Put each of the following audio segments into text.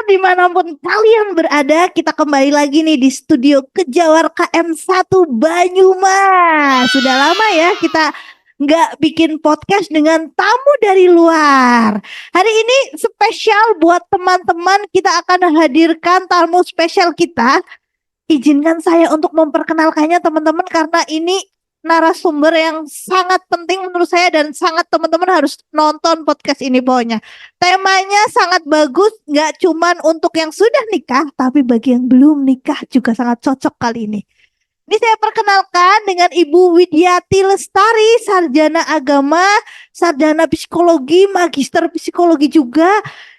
dimanapun kalian berada, kita kembali lagi nih di studio Kejawar KM1 Banyumas. Sudah lama ya kita nggak bikin podcast dengan tamu dari luar. Hari ini spesial buat teman-teman, kita akan hadirkan tamu spesial kita. Izinkan saya untuk memperkenalkannya teman-teman, karena ini narasumber yang sangat penting menurut saya dan sangat teman-teman harus nonton podcast ini pokoknya. Temanya sangat bagus, nggak cuman untuk yang sudah nikah, tapi bagi yang belum nikah juga sangat cocok kali ini. Ini saya perkenalkan dengan Ibu Widyati Lestari, sarjana agama, sarjana psikologi, magister psikologi juga,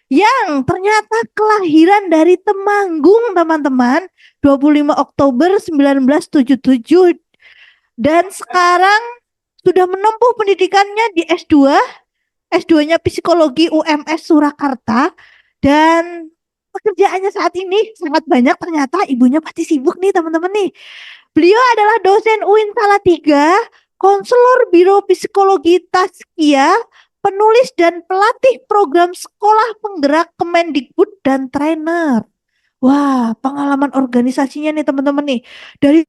yang ternyata kelahiran dari Temanggung, teman-teman, 25 Oktober 1977, dan sekarang sudah menempuh pendidikannya di S2, S2-nya psikologi UMS Surakarta, dan pekerjaannya saat ini sangat banyak. Ternyata ibunya pasti sibuk nih teman-teman nih. Beliau adalah dosen UIN Salatiga, konselor Biro Psikologi Taskia, penulis dan pelatih program sekolah penggerak Kemendikbud dan trainer. Wah, pengalaman organisasinya nih teman-teman nih.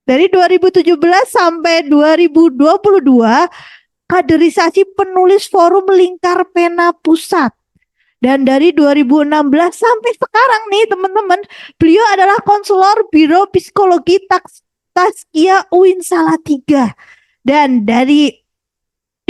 Dari 2017 sampai 2022, kaderisasi penulis Forum Lingkar Pena Pusat. Dan dari 2016 sampai sekarang nih teman-teman, beliau adalah konselor Biro Psikologi Taskia UIN Salatiga. Dan dari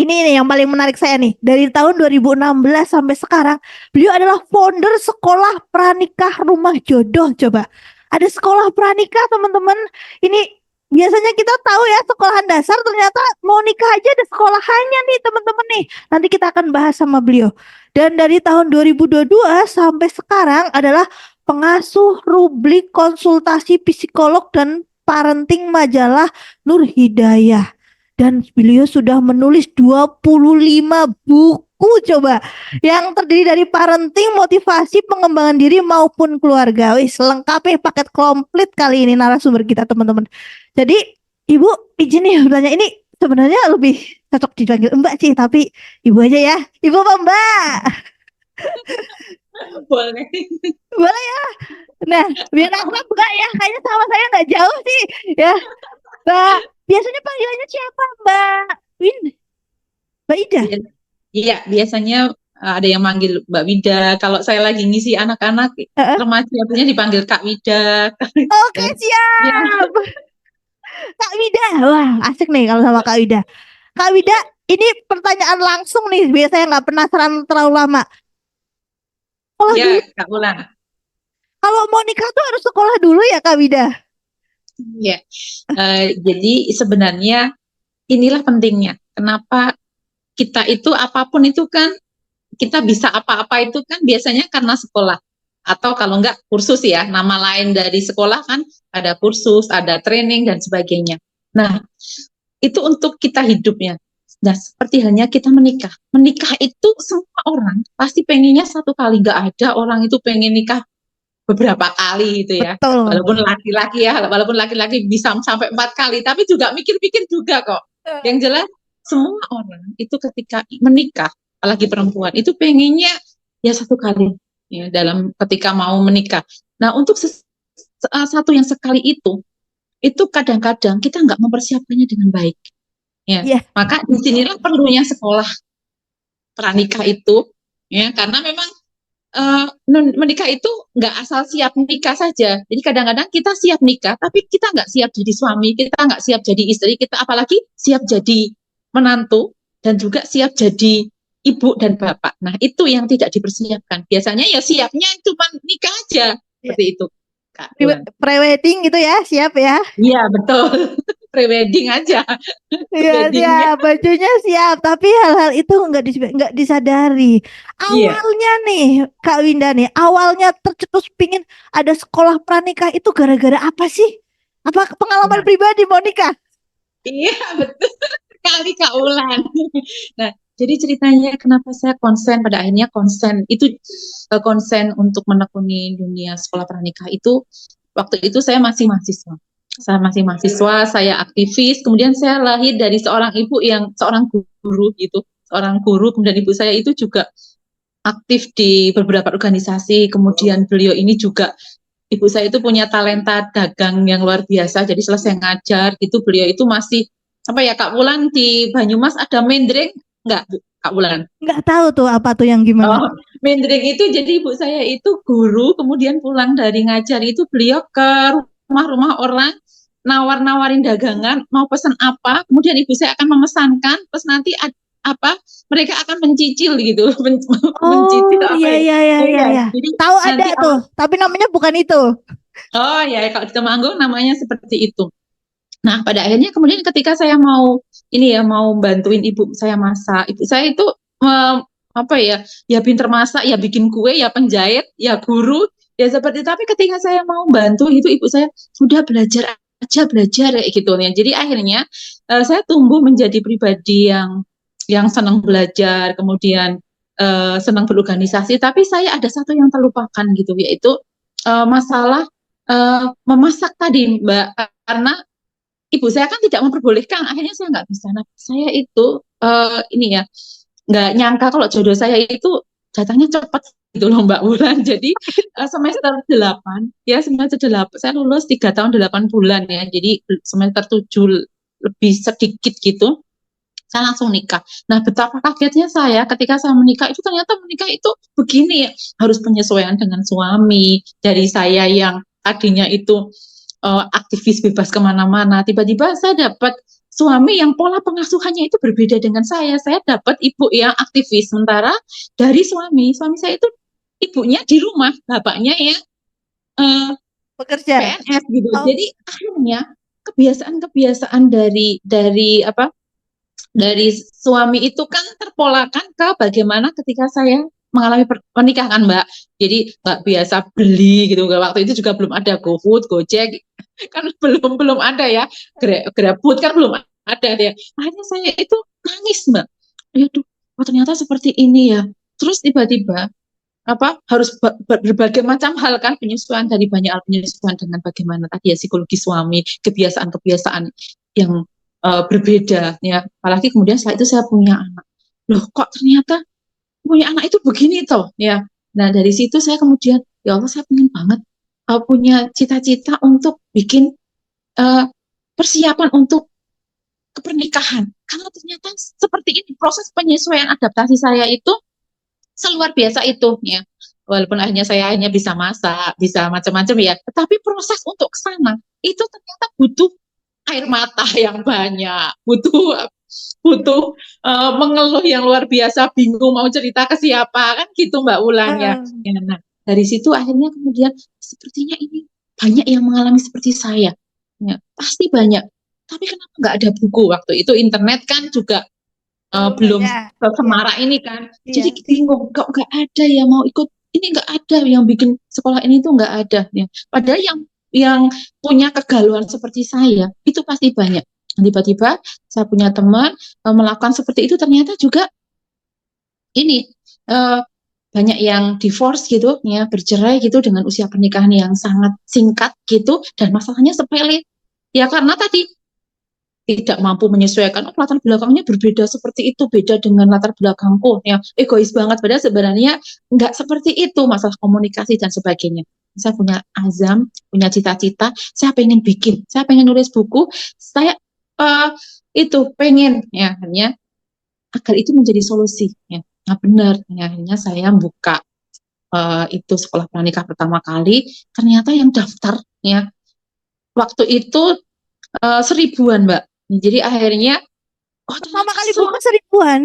ini nih yang paling menarik saya nih, dari tahun 2016 sampai sekarang, beliau adalah founder sekolah pranikah rumah jodoh. Coba, ada sekolah pranikah teman-teman. Ini biasanya kita tahu ya sekolahan dasar, ternyata mau nikah aja ada sekolahannya nih teman-teman nih. Nanti kita akan bahas sama beliau. Dan dari tahun 2022 sampai sekarang adalah pengasuh rubrik konsultasi psikolog dan parenting majalah Nur Hidayah. Dan beliau sudah menulis 25 buku coba, yang terdiri dari parenting, motivasi, pengembangan diri maupun keluarga. Wih, lengkap ya, paket komplit kali ini narasumber kita teman-teman. Jadi Ibu izin nih bertanya, ini sebenarnya lebih cocok dipanggil Mbak sih, tapi Ibu aja ya. Ibu apa Mbak? Boleh. Boleh ya. Nah, biar akrab Mbak ya, kayaknya sama saya nggak jauh sih ya. Mbak, biasanya panggilannya siapa Mbak Win? Mbak Ida? Iya, biasanya ada yang manggil Mbak Wida. Kalau saya lagi ngisi anak-anak remaja, biasanya dipanggil Kak Wida. Oke, Ya, siap. Kak Wida, wah asik nih kalau sama Kak Wida. Kak Wida, ini pertanyaan langsung nih, biasanya nggak penasaran terlalu lama. Sekolah ya dulu, Kak Ulan. kalau mau nikah tuh harus sekolah dulu ya Kak Wida? Ya, jadi sebenarnya inilah pentingnya. Kenapa kita itu apapun itu kan kita bisa apa-apa itu kan biasanya karena sekolah. Atau kalau enggak kursus ya, nama lain dari sekolah kan ada kursus, ada training dan sebagainya. Nah, itu untuk kita hidupnya. Nah, seperti halnya kita menikah. Menikah itu semua orang pasti pengennya satu kali. Enggak ada orang itu pengen nikah beberapa kali gitu ya. Betul. Walaupun laki-laki bisa sampai 4 kali, tapi juga mikir-mikir juga kok. Yang jelas semua orang itu ketika menikah, apalagi perempuan, itu pengennya ya satu kali ya, dalam ketika mau menikah. Nah, untuk satu yang sekali itu kadang-kadang kita nggak mempersiapkannya dengan baik. Ya, Iya. maka disinilah perlunya sekolah pranikah itu, ya, karena memang menikah itu nggak asal siap nikah saja. Jadi kadang-kadang kita siap nikah, tapi kita nggak siap jadi suami, kita nggak siap jadi istri, kita apalagi siap jadi menantu dan juga siap jadi ibu dan bapak. Nah, itu yang tidak dipersiapkan. Biasanya ya siapnya cuma nikah aja, seperti itu, Kak Ulan. Prewedding gitu ya, siap ya? Iya, betul. Prewedding aja. Iya Weddingnya. siap, bajunya siap, tapi hal-hal itu nggak disadari. Iya. Awalnya nih, Kak Winda nih, awalnya tercetus pingin ada sekolah pranikah itu gara-gara apa sih? Apa pengalaman Nah, pribadi mau nikah? iya, betul sekali Kak Ulan. Nah, jadi ceritanya kenapa saya konsen pada akhirnya konsen itu konsen untuk menekuni dunia sekolah pranikah itu waktu itu saya masih mahasiswa. Saya aktivis, kemudian saya lahir dari seorang ibu yang seorang guru gitu, seorang guru, kemudian ibu saya itu juga aktif di beberapa organisasi. Kemudian beliau ini juga, ibu saya itu punya talenta dagang yang luar biasa. Jadi selesai ngajar gitu, beliau itu masih apa ya, Kak Wulan, di Banyumas ada mendring nggak, Bu, Kak Wulan? Nggak tahu tuh apa tuh yang gimana. Oh, mendring itu jadi ibu saya itu guru, kemudian pulang dari ngajar itu beliau ke rumah-rumah orang, nawar-nawarin dagangan, mau pesan apa, kemudian ibu saya akan memesankan, terus nanti apa, mereka akan mencicil gitu, mencicil Oh apa iya ya? iya iya iya Iya, iya. jadi Tahu ada nanti, tuh, tapi namanya bukan itu. oh ya, kalau di Temanggung namanya seperti itu. Nah, pada akhirnya kemudian ketika saya mau ini ya, mau bantuin ibu saya masak, ibu saya itu eh, apa ya pinter masak, ya bikin kue, ya penjahit, ya guru, ya seperti itu. Tapi ketika saya mau bantu itu, ibu saya sudah belajar aja, belajar ya gitu ya. Jadi akhirnya saya tumbuh menjadi pribadi yang senang belajar, kemudian senang berorganisasi. Tapi saya ada satu yang terlupakan gitu, yaitu masalah memasak tadi, Mbak, karena ibu saya kan tidak memperbolehkan, akhirnya saya nggak bisa. Nah, saya itu ini ya, nggak nyangka kalau jodoh saya itu datangnya cepat gitu loh, Mbak Wulan. Jadi semester 8, ya semester 8, saya lulus 3 tahun 8 bulan ya. Jadi semester 7 lebih sedikit gitu, saya langsung nikah. Nah, betapa kagetnya saya ketika saya menikah itu, ternyata menikah itu begini ya, harus penyesuaian dengan suami. Dari saya yang tadinya itu aktivis bebas kemana-mana, tiba-tiba saya dapat suami yang pola pengasuhannya itu berbeda dengan saya. Saya dapat ibu yang aktivis, sementara dari suami saya itu ibunya di rumah, bapaknya yang eh, Bekerja. PNS gitu. Oh, Jadi akhirnya kebiasaan-kebiasaan dari apa, dari suami itu kan terpolakan ke bagaimana ketika saya mengalami pernikahan, Mbak. Jadi Mbak biasa beli gitu. Waktu itu juga belum ada GoFood, Gojek, kan belum belum ada ya. GrabFood kan belum ada ya. Akhirnya saya itu nangis, Mbak. Aduh, oh ternyata seperti ini ya. Terus tiba-tiba apa, harus berbagai macam hal kan, penyesuaian dari banyak hal, penyesuaian dengan bagaimana tadi ya, psikologi suami, kebiasaan-kebiasaan yang berbeda ya. Apalagi kemudian setelah itu saya punya anak, loh kok ternyata punya anak itu begini toh ya. Nah dari situ saya kemudian, ya Allah, saya pengen banget punya cita-cita untuk bikin uh, persiapan untuk kepernikahan, karena ternyata seperti ini proses penyesuaian adaptasi saya itu seluar biasa itu ya. Walaupun akhirnya saya hanya bisa masak, bisa macam-macam ya, tetapi proses untuk ke sana itu ternyata butuh air mata yang banyak, butuh butuh mengeluh yang luar biasa, bingung mau cerita ke siapa kan gitu, Mbak Ulan ya. eh, Ya, nah, dari situ akhirnya kemudian sepertinya ini banyak yang mengalami seperti saya. Ya, pasti banyak. Tapi kenapa nggak ada buku waktu itu, internet kan juga belum belum ada. Iya, semarak ini kan. iya. Jadi bingung, kok nggak ada ya mau ikut ini, nggak ada yang bikin sekolah ini tuh, nggak ada ya. Padahal yang punya kegalauan seperti saya itu pasti banyak. Tiba-tiba saya punya teman melakukan seperti itu, ternyata juga ini uh, banyak yang divorce gitu ya, bercerai gitu dengan usia pernikahan yang sangat singkat gitu, dan masalahnya sepele ya, karena tadi tidak mampu menyesuaikan. Oh, latar belakangnya berbeda seperti itu, beda dengan latar belakangku ya, egois banget. Padahal sebenarnya nggak seperti itu, masalah komunikasi dan sebagainya. Saya punya azam, punya cita-cita, saya pengen bikin, saya pengen nulis buku, saya uh, itu pengen ya, hanya agar itu menjadi solusi ya. Nah benar ya, akhirnya saya buka itu sekolah pranikah pertama kali, ternyata yang daftar ya waktu itu 1000-an, Mbak. Jadi akhirnya, oh Pertama ternyata kali buka 1000-an.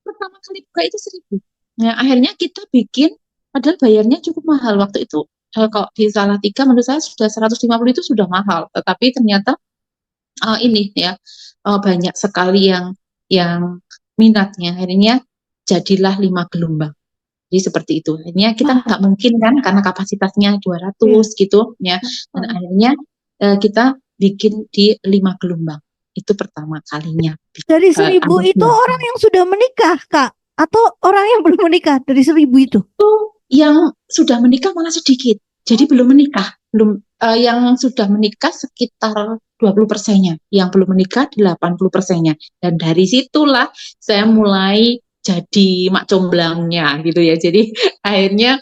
pertama kali buka itu 1000. Nah akhirnya kita bikin, padahal bayarnya cukup mahal waktu itu. Kalau di Salatiga menurut saya sudah 150 itu sudah mahal, tetapi ternyata ini ya banyak sekali yang minatnya. Akhirnya jadilah 5 gelombang. Jadi seperti itu. Akhirnya kita Wah, nggak mungkin kan, karena kapasitasnya iya. 200 gitu ya. Dan Heeh. akhirnya kita bikin di 5 gelombang. Itu pertama kalinya. Dari 1000 itu orang yang sudah menikah, Kak? Atau orang yang belum menikah dari 1000 itu? Itu yang sudah menikah malah sedikit. Jadi belum menikah. Belum yang sudah menikah sekitar 20%-nya. Yang belum menikah 80%-nya. Dan dari situlah saya mulai jadi mak comblangnya gitu ya. Jadi akhirnya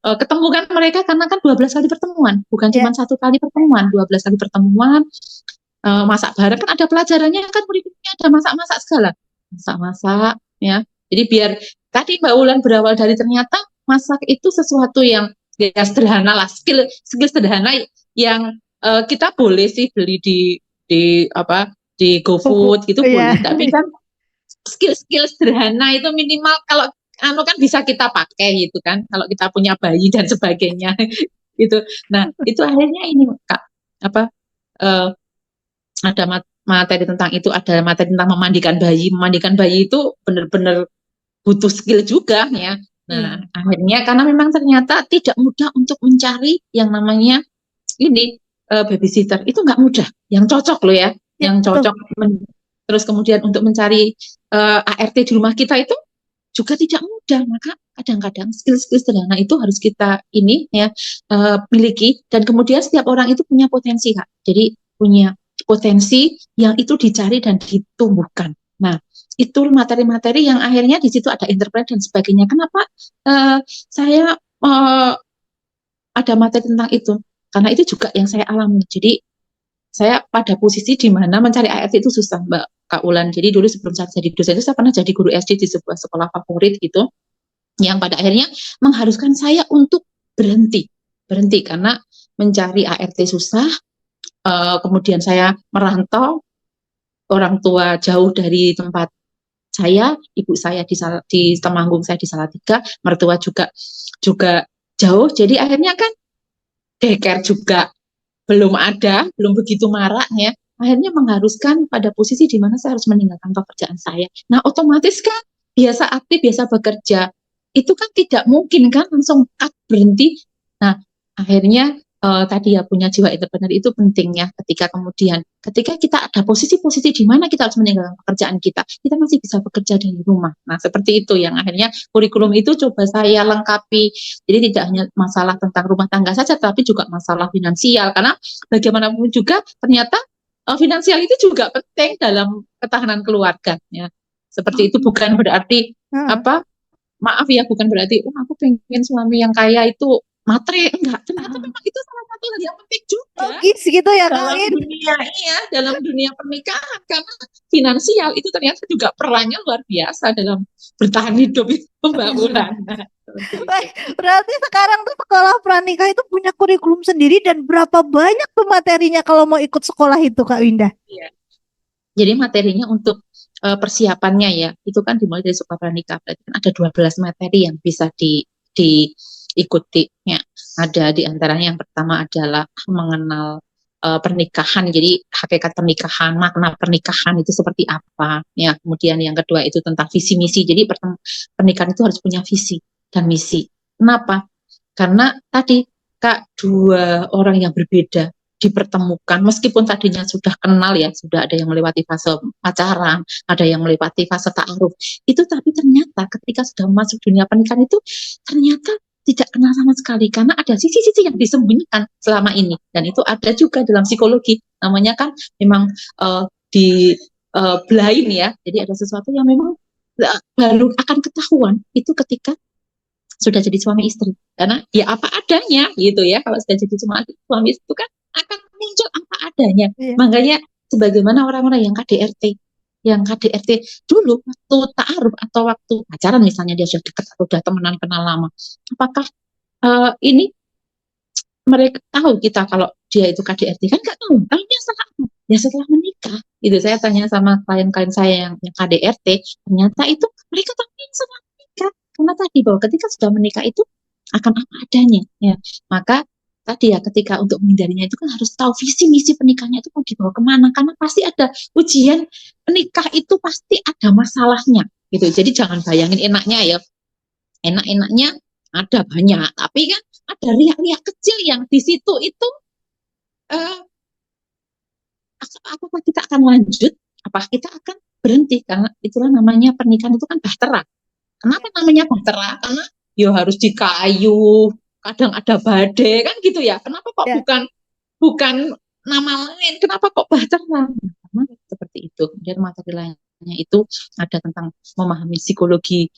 ketemu kan mereka karena kan 12 kali pertemuan, bukan Ya. cuma satu kali pertemuan, 12 kali pertemuan. Masak bareng kan ada pelajarannya kan, kurikulumnya ada masak-masak segala, masak-masak ya. Jadi biar tadi Mbak Wulan berawal dari ternyata masak itu sesuatu yang ya sederhana lah, skill skill sederhana yang kita boleh sih beli di apa di Buku. GoFood gitu Ya. boleh, tapi kan skill-skill sederhana itu minimal kalau anu kan bisa kita pakai gitu kan, kalau kita punya bayi dan sebagainya gitu. Nah itu akhirnya ini Kak, apa eh, ada materi tentang itu, ada materi tentang memandikan bayi. Memandikan bayi itu benar-benar butuh skill juga ya. Nah, Hmm. akhirnya karena memang ternyata tidak mudah untuk mencari yang namanya ini babysitter, itu nggak mudah. Yang cocok loh ya, Ya, yang betul. cocok. Terus kemudian untuk mencari ART di rumah kita itu juga tidak mudah. Maka kadang-kadang skill-skill sederhana itu harus kita ini ya miliki, dan kemudian setiap orang itu punya potensi Kak. Jadi punya potensi yang itu dicari dan ditumbuhkan. Nah, itu materi-materi yang akhirnya di situ ada interpret dan sebagainya. Kenapa saya ada materi tentang itu? Karena itu juga yang saya alami. Jadi saya pada posisi di mana mencari ART itu susah, Mbak Kak Ulan. Jadi dulu sebelum saya jadi dosen itu saya pernah jadi guru SD di sebuah sekolah favorit gitu, yang pada akhirnya mengharuskan saya untuk berhenti, berhenti karena mencari ART susah. Kemudian saya merantau, orang tua jauh dari tempat saya, ibu saya di Temanggung, saya di Salatiga, mertua juga juga jauh. Jadi akhirnya kan daycare juga belum ada, belum begitu maraknya, akhirnya mengharuskan pada posisi di mana saya harus meninggalkan pekerjaan saya. Nah, otomatis kan biasa aktif, biasa bekerja, itu kan tidak mungkin kan langsung cut, berhenti. Nah, akhirnya tadi ya punya jiwa entrepreneur itu pentingnya ketika kita ada posisi-posisi di mana kita harus meninggalkan pekerjaan kita masih bisa bekerja dari rumah. Nah, seperti itu yang akhirnya kurikulum itu coba saya lengkapi. Jadi tidak hanya masalah tentang rumah tangga saja, tapi juga masalah finansial. Karena bagaimanapun juga ternyata finansial itu juga penting dalam ketahanan keluarga. Ya. Seperti itu bukan berarti Hmm. apa? Maaf ya, bukan berarti aku pengen suami yang kaya itu materi, enggak. Ternyata Ah, memang itu salah satu hal yang penting juga logis gitu ya Kak dalam Win. dunia, iya, dalam dunia pernikahan, karena finansial itu ternyata juga perannya luar biasa dalam bertahan hidup itu pembangunan. Nah, seperti Wah, itu. berarti sekarang tuh sekolah pranikah itu punya kurikulum sendiri dan berapa banyak tuh materinya kalau mau ikut sekolah itu Kak Winda? Iya. Jadi materinya untuk persiapannya ya, itu kan dimulai dari sekolah pranikah. Berarti kan ada 12 materi yang bisa diikuti. Ya. Ada di antaranya yang pertama adalah mengenal pernikahan. Jadi hakikat pernikahan, makna pernikahan itu seperti apa. Ya. Kemudian yang kedua itu tentang visi misi. Jadi pernikahan itu harus punya visi dan misi. Kenapa? Karena tadi Kak, dua orang yang berbeda dipertemukan, meskipun tadinya sudah kenal ya, sudah ada yang melewati fase pacaran, ada yang melewati fase ta'aruf, itu tapi ternyata ketika sudah masuk dunia pernikahan itu ternyata tidak kenal sama sekali, karena ada sisi-sisi yang disembunyikan selama ini, dan itu ada juga dalam psikologi, namanya kan memang di blind ya, jadi ada sesuatu yang memang baru akan ketahuan itu ketika sudah jadi suami istri, karena ya apa adanya gitu ya, kalau sudah jadi suami istri itu kan akan muncul apa adanya. Iya. Makanya sebagaimana orang-orang yang KDRT dulu waktu ta'aruf atau waktu pacaran misalnya, dia sudah dekat atau sudah temenan kenal lama, apakah ini mereka tahu kita kalau dia itu KDRT? Kan nggak tahu. Tahunya setelah apa? Ya setelah menikah. Itu saya tanya sama klien-klien saya yang KDRT, ternyata itu mereka tahunya setelah menikah. Karena tadi bahwa ketika sudah menikah itu akan apa adanya. Ya, maka tadi ya ketika untuk menghindarinya itu kan harus tahu visi misi pernikahannya itu mau dibawa kemana. Karena pasti ada ujian, menikah itu pasti ada masalahnya. Gitu. Jadi jangan bayangin enaknya ya, enak-enaknya ada banyak, tapi kan ada riak-riak kecil yang di situ itu eh, apakah kita akan lanjut, apakah kita akan berhenti, karena itulah namanya pernikahan itu kan bahtera. Kenapa namanya bahtera? Karena ya harus dikayu, kadang ada badai kan gitu ya. Kenapa kok Ya. bukan bukan nama lain? Kenapa kok bahtera? Karena seperti itu. Kemudian materi lain itu ada tentang memahami psikologi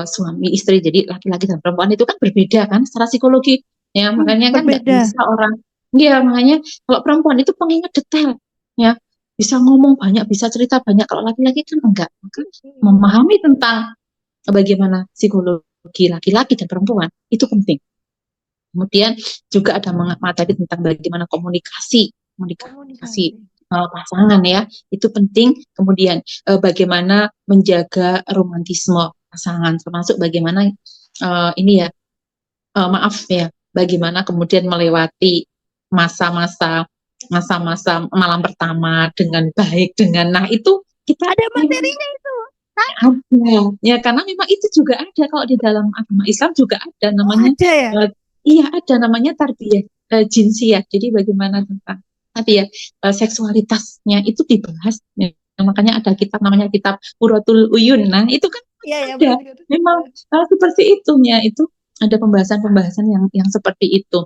suami istri. Jadi laki-laki dan perempuan itu kan berbeda kan secara psikologi. Ya, makanya kan nggak Berbeda. bisa orang. Ya, makanya kalau perempuan itu pengingat detail, ya bisa ngomong banyak, bisa cerita banyak. Kalau laki-laki kan enggak. Maka memahami tentang bagaimana psikologi laki-laki dan perempuan itu penting. Kemudian juga ada materi tentang bagaimana komunikasi Komunikasi. pasangan ya, itu penting. Kemudian bagaimana menjaga romantisme pasangan, termasuk bagaimana ini ya, maaf ya, bagaimana kemudian melewati masa-masa malam pertama dengan baik, dengan nah itu kita Ada memang materinya itu. ada ya, karena memang itu juga ada kalau di dalam agama Islam juga ada Oh, namanya ada ya? iya ada namanya tarbiyah jinsiyah. Jadi bagaimana tentang tadi ya seksualitasnya itu dibahas ya. Makanya ada kitab namanya kitab Qurratul Uyun. Nah, itu kan Iya, ya, ada benar. memang seperti itu ya, itu ada pembahasan-pembahasan yang seperti itu.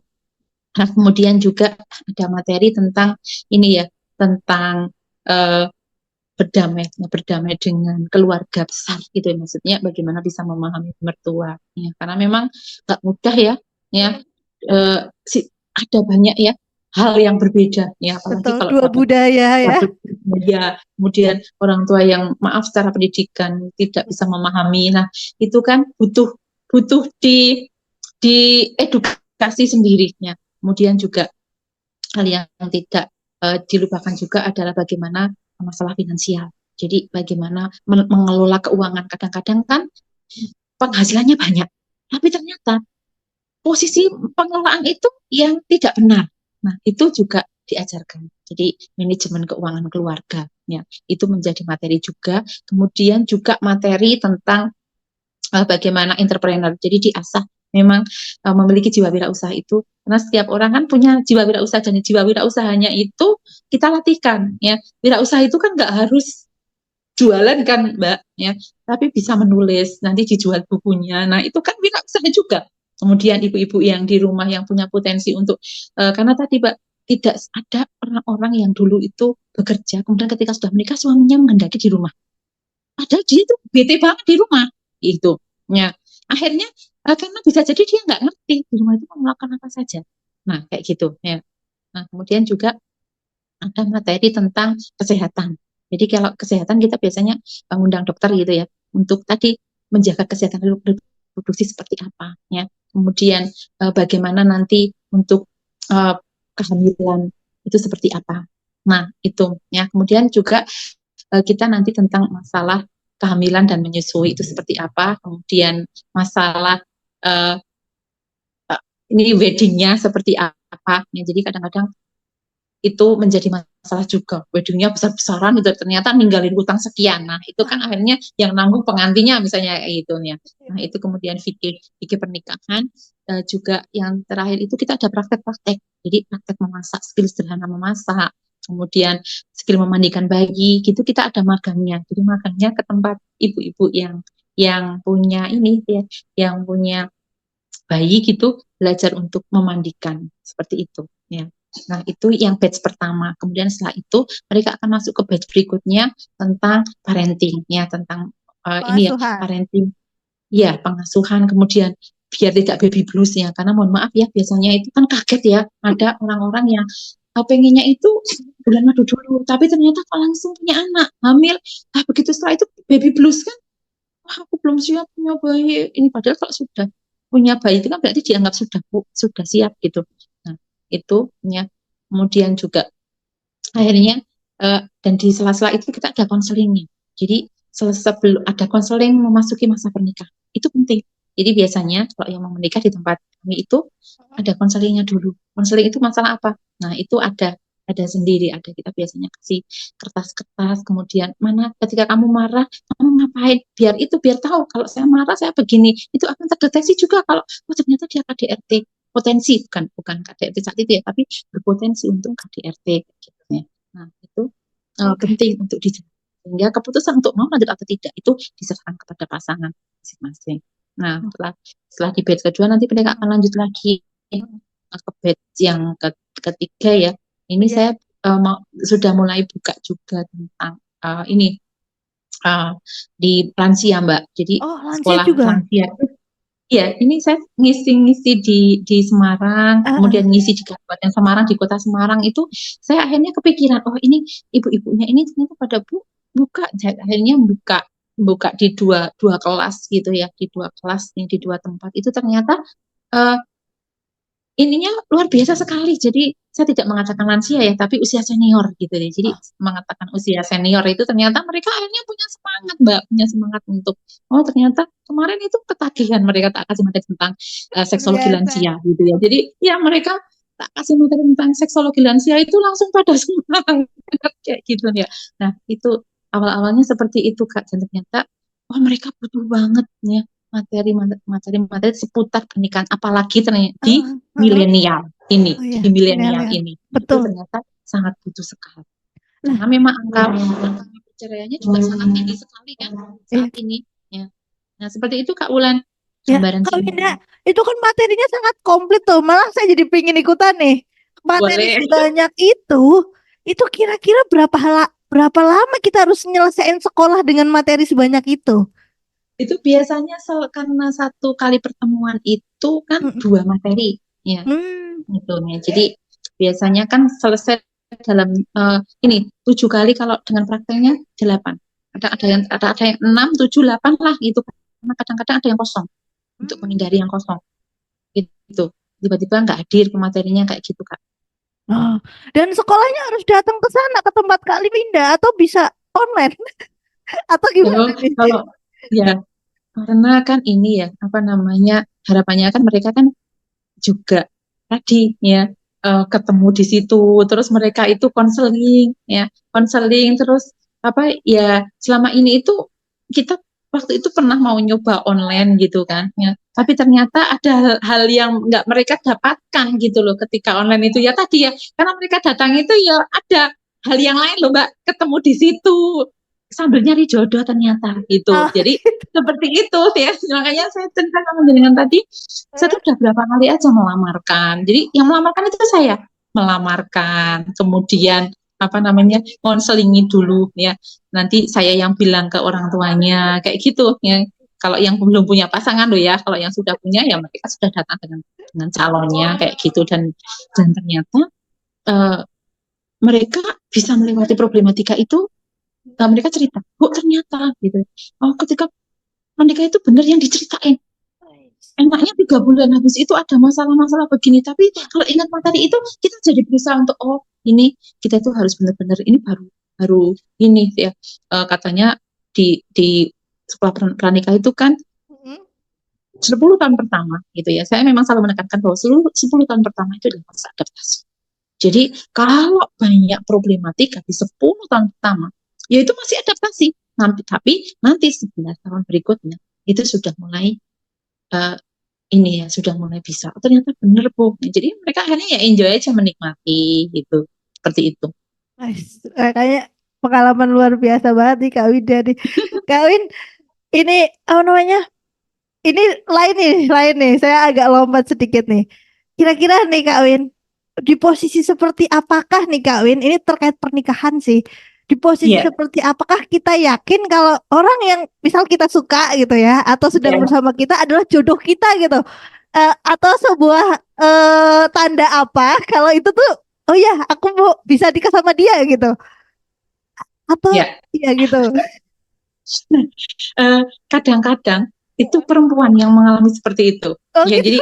Nah, kemudian juga ada materi tentang ini ya, tentang uh, berdamai dengan keluarga besar gitu ya, maksudnya bagaimana bisa memahami mertua ya, karena memang nggak mudah ya ada banyak ya hal yang berbeda ya, apalagi Betul, kalau dua dapat budaya ya. ya, kemudian orang tua yang maaf secara pendidikan tidak bisa memahami, nah itu kan butuh butuh di edukasi sendirinya. Kemudian juga hal yang tidak dilupakan juga adalah bagaimana masalah finansial. Jadi bagaimana mengelola keuangan. Kadang-kadang kan penghasilannya banyak, tapi ternyata posisi pengelolaan itu yang tidak benar. Nah, itu juga diajarkan. Jadi manajemen keuangan keluarga, ya, itu menjadi materi juga. Kemudian juga materi tentang bagaimana entrepreneur. Jadi diasah memang memiliki jiwa wirausaha itu, karena setiap orang kan punya jiwa wirausaha, dan jiwa wirausahanya itu kita latihkan ya. Wirausaha itu kan nggak harus jualan kan Mbak ya, tapi bisa menulis, nanti dijual bukunya. Nah, itu kan wirausaha juga. Kemudian ibu-ibu yang di rumah yang punya potensi untuk karena tadi Mbak, tidak ada orang-orang yang dulu itu bekerja, kemudian ketika sudah menikah suaminya menghendaki di rumah. Padahal dia itu bete banget di rumah itu. Ya, akhirnya karena bisa jadi dia nggak ngerti di rumah itu mau melakukan apa saja. Nah, kayak gitu ya. Nah, kemudian juga ada materi tentang kesehatan. Jadi kalau kesehatan kita biasanya mengundang dokter gitu ya, untuk tadi menjaga kesehatan reproduksi seperti apa ya. Kemudian bagaimana nanti untuk kehamilan itu seperti apa. Nah, itu ya. Kemudian juga kita nanti tentang masalah kehamilan dan menyusui itu seperti apa, kemudian masalah uh, ini weddingnya seperti apa. Ya, jadi kadang-kadang itu menjadi masalah juga. Weddingnya besar-besaran itu ternyata ninggalin utang sekian. Nah, itu kan akhirnya yang nanggung pengantinnya misalnya kayak gitu ya. Nah, itu kemudian fikih pernikahan. Juga yang terakhir itu kita ada praktek-praktek. Jadi praktek memasak, skill sederhana memasak, kemudian skill memandikan bayi, gitu kita ada magangnya. Jadi magangnya ke tempat ibu-ibu yang punya ini ya, yang punya bayi gitu, belajar untuk memandikan seperti itu ya. Nah, itu yang batch pertama. Kemudian setelah itu mereka akan masuk ke batch berikutnya tentang parenting ya, tentang ini ya, Pengasuhan. parenting ya, pengasuhan. Kemudian biar tidak baby blues ya, karena mohon maaf ya, biasanya itu kan kaget ya, ada orang-orang yang pengennya itu bulan madu dulu, tapi ternyata kok langsung punya anak, hamil. Nah, begitu setelah itu baby blues kan, wah aku belum siap punya bayi. Ini padahal kalau sudah punya bayi itu kan berarti dianggap sudah siap gitu. Nah, itu ya. Kemudian juga akhirnya dan di sela-sela itu kita ada konselingnya. Jadi sebelum ada konseling memasuki masa pernikahan itu penting. Jadi biasanya kalau yang mau menikah di tempat kami itu ada konselingnya dulu. Konseling itu masalah apa? Nah, itu ada sendiri, ada kita biasanya kasih kertas-kertas, kemudian mana ketika kamu marah kamu ngapain, biar tahu kalau saya marah saya begini, itu akan terdeteksi juga kalau oh ternyata dia KDRT potensi, bukan KDRT saat itu ya, tapi berpotensi untuk KDRT gitu ya. Nah, itu penting untuk dijaga, sehingga keputusan untuk mau lanjut atau tidak itu diserahkan kepada pasangan masing-masing. Nah, setelah di batch kedua nanti mereka akan lanjut lagi ke batch yang ketiga ya. Ini saya sudah mulai buka juga tentang ini di lansia Mbak. Jadi Oh, lansia sekolah juga. lansia. Ya, ini saya ngisi-ngisi di Semarang, Ah, kemudian ah. ngisi di Kabupaten Semarang, di Kota Semarang itu saya akhirnya kepikiran, oh ini ibu-ibunya ini ternyata pada buka, akhirnya buka buka di dua dua kelas gitu ya, di dua kelas di dua tempat itu ternyata eh, ininya luar biasa sekali. Jadi saya tidak mengatakan lansia ya, tapi usia senior gitu deh. Jadi mengatakan usia senior itu ternyata mereka akhirnya punya semangat, Mbak, punya semangat untuk oh ternyata kemarin itu ketagihan mereka tak kasih materi tentang seksologi Biasa. lansia gitu ya. Jadi ya mereka tak kasih materi tentang seksologi lansia itu langsung pada semangat kayak gitu ya. Nah, itu awal-awalnya seperti itu Kak, dan ternyata oh mereka butuh banget ya materi-materi seputar pernikahan apalagi ternyata Ah, di ah, ah. milenial ini, Oh ya, di milenial milenial. ini itu Betul. ternyata sangat butuh sekali. Nah, Karena memang angka perceraiannya juga sangat tinggi sekali kan iya. saat ini. Ya. Nah, seperti itu Kak Wulan, Ya, gambaran Kak Winda, singkatnya. itu kan materinya sangat komplit tuh. Malah saya jadi pingin ikutan nih. Materi Boleh. sebanyak itu kira-kira berapa lama kita harus nyelesain sekolah dengan materi sebanyak itu? Itu biasanya karena satu kali pertemuan itu kan Mm-mm. dua materi, ya, Hmm. gitu ya. Jadi biasanya kan selesai dalam ini 7 kali kalau dengan prakteknya 8. Ada yang 6, 7, 8 lah gitu. Karena kadang-kadang ada yang kosong untuk Hmm. menghindari yang kosong gitu. Tiba-tiba nggak hadir ke materinya kayak gitu Kak. Oh. Dan sekolahnya harus datang ke sana ke tempat Kak Winda atau bisa online atau Kalau gimana nih? kalau ya karena kan ini ya apa namanya harapannya kan mereka kan juga tadi ya ketemu di situ terus mereka itu konseling terus apa ya selama ini itu kita waktu itu pernah mau nyoba online gitu kan ya tapi ternyata ada hal yang nggak mereka dapatkan gitu loh ketika online itu ya tadi ya karena mereka datang itu ya ada hal yang lain loh Mbak ketemu di situ sambil nyari jodoh ternyata gitu Ah, jadi gitu. seperti itu ya makanya saya cerita sama dengan tadi saya tuh udah berapa kali aja melamarkan. Jadi yang melamarkan itu saya melamarkan, kemudian apa namanya konselingi dulu ya. Nanti saya yang bilang ke orang tuanya kayak gitu ya. Kalau yang belum punya pasangan loh ya, kalau yang sudah punya ya mereka sudah datang dengan calonnya kayak gitu dan ternyata uh, mereka bisa melewati problematika itu. Mereka cerita, bu ternyata gitu. Oh ketika menikah itu benar yang diceritain enaknya 3 bulan habis itu ada masalah-masalah begini tapi kalau ingat materi itu kita jadi berusaha untuk oh ini kita itu harus benar-benar ini baru baru ini ya katanya di sekolah pranikah itu kan Mm-mm. 10 tahun pertama gitu ya saya memang selalu menekankan bahwa seluruh 10 tahun pertama itu adalah masa adaptasi jadi kalau banyak problematika di 10 tahun pertama ya itu masih adaptasi tapi nanti 11 tahun berikutnya itu sudah mulai uh, ini ya sudah mulai bisa. Oh, ternyata bener Bu. Jadi mereka akhirnya ya enjoy aja menikmati gitu. Seperti itu. Nice. Kayaknya pengalaman luar biasa banget nih Kak Winda nih. Kak Win, ini apa namanya? Ini lain nih. Saya agak lompat sedikit nih. Kira-kira nih Kak Win, di posisi seperti apakah nih Kak Win? Ini terkait pernikahan sih. Di posisi Iya. seperti apakah kita yakin kalau orang yang misal kita suka gitu ya, atau sedang Ya. bersama kita adalah jodoh kita gitu? Atau sebuah tanda apa kalau itu tuh, oh ya aku mau bisa nikah sama dia gitu? Atau Ya. ya gitu? Nah, kadang-kadang itu perempuan yang mengalami seperti itu. Oh Ya, gitu. jadi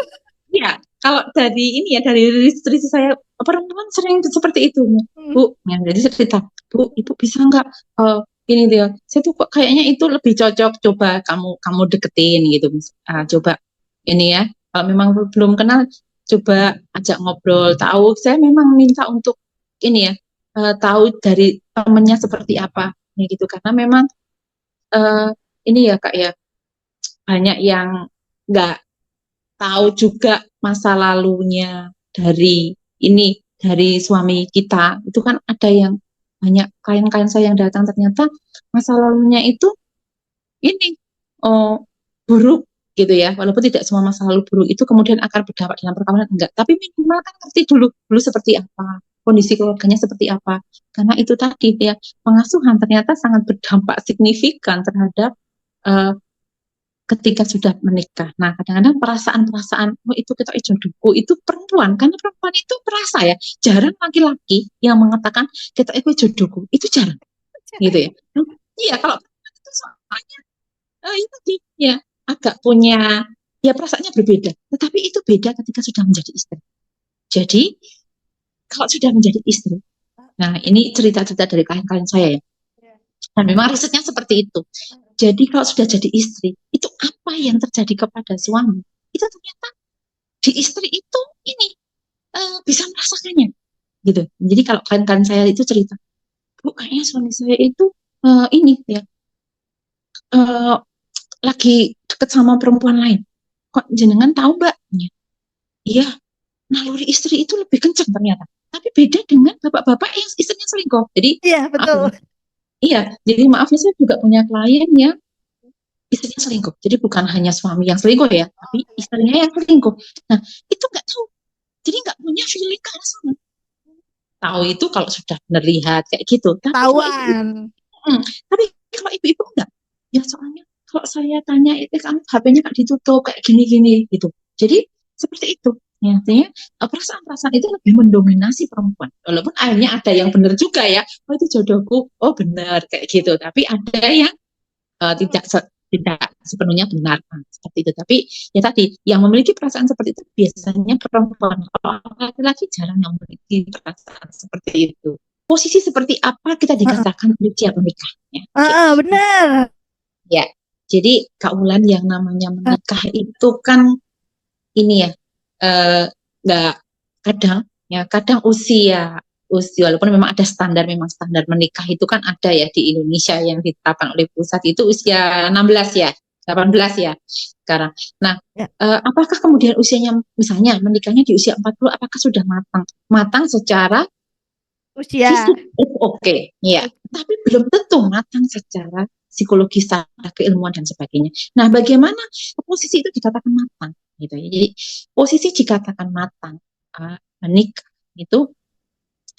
ya kalau dari ini ya dari istri saya perempuan sering seperti itu. Hmm. Bu, ya, jadi saya cerita, Bu, Ibu bisa nggak ini dia, saya tuh kok kayaknya itu lebih cocok coba kamu deketin gitu. Coba ini ya, kalau memang belum kenal coba ajak ngobrol, tahu saya memang minta untuk ini ya, tahu dari temennya seperti apa ya gitu karena memang eh, ini ya Kak ya, banyak yang nggak tahu juga masa lalunya dari suami kita. Itu kan ada yang banyak klien-klien saya yang datang ternyata masa lalunya itu ini oh, buruk gitu ya. Walaupun tidak semua masa lalu buruk itu kemudian akan berdampak dalam perkawinan enggak, tapi minimal kan ngerti dulu dulu seperti apa kondisi keluarganya seperti apa. Karena itu tadi ya, pengasuhan ternyata sangat berdampak signifikan terhadap uh, ketika sudah menikah. Nah, kadang-kadang perasaan-perasaan, oh itu kita jodohku, itu perempuan, karena perempuan itu perasa ya, jarang laki-laki yang mengatakan kita itu jodohku, itu jarang, gitu ya. Iya, kalau perempuan itu soalnya itu ya agak punya, ya perasaannya berbeda, tetapi itu beda ketika sudah menjadi istri. Jadi, kalau sudah menjadi istri, nah ini cerita-cerita dari klien-klien saya ya, dan memang risetnya seperti itu. Jadi kalau sudah jadi istri, itu apa yang terjadi kepada suami? Itu ternyata di istri itu ini bisa merasakannya, gitu. Jadi kalau klien-klien saya itu cerita, Bu, kayaknya suami saya itu ini ya uh, lagi deket sama perempuan lain. Kok jenengan tahu Mbak? Iya, naluri istri itu lebih kencang ternyata. Tapi beda dengan bapak-bapak yang istrinya selingkuh. Jadi Iya, betul. iya, jadi maaf ya saya juga punya klien yang istrinya selingkuh. Jadi bukan hanya suami yang selingkuh ya, tapi istrinya yang selingkuh. Nah, itu nggak tahu. Jadi nggak punya feeling ke arah sana. Tahu itu kalau sudah melihat kayak gitu. Tapi kalau ibu, Tawan. tapi kalau ibu-ibu enggak. Ya soalnya kalau saya tanya itu kan HP-nya kan ditutup kayak gini-gini gitu. Jadi seperti itu. Ya, artinya perasaan-perasaan itu lebih mendominasi perempuan. Walaupun akhirnya ada yang benar juga ya. Oh itu jodohku. Oh benar kayak gitu. Tapi ada yang tidak tidak sepenuhnya benar seperti itu. Tapi ya tadi yang memiliki perasaan seperti itu biasanya perempuan. Kalau laki-laki jarang yang memiliki perasaan seperti itu. Posisi seperti apa kita dikatakan usia menikah? Ya, Benar. ya. Jadi Kak Wulan yang namanya menikah itu kan ini ya nggak kadang ya kadang usia walaupun memang ada standar, memang standar menikah itu kan ada ya di Indonesia yang ditetapkan oleh pusat itu usia 16 ya 18 ya sekarang. Nah Ya. apakah kemudian usianya misalnya menikahnya di usia 40 apakah sudah matang secara Usia. fisik? Oke, ya, tapi belum tentu matang secara psikologis, secara keilmuan dan sebagainya. Nah, bagaimana posisi itu dikatakan matang? Gitu ya. Jadi posisi dikatakan matang menikah itu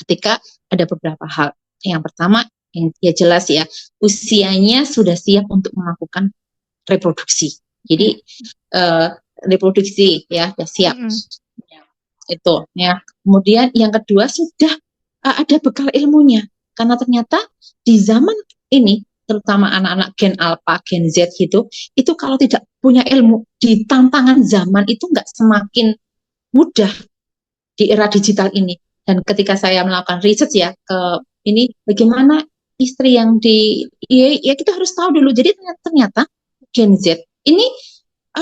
ketika ada beberapa hal. Yang pertama, yang ya jelas ya, usianya sudah siap untuk melakukan reproduksi. Jadi reproduksi ya sudah siap. Itu ya. Kemudian yang kedua sudah ada bekal ilmunya karena ternyata di zaman ini terutama anak-anak Gen Alpha, Gen Z itu kalau tidak punya ilmu di tantangan zaman itu nggak semakin mudah di era digital ini. Dan ketika saya melakukan riset ya ke ini bagaimana istri yang di ya kita harus tahu dulu. Jadi ternyata Gen Z ini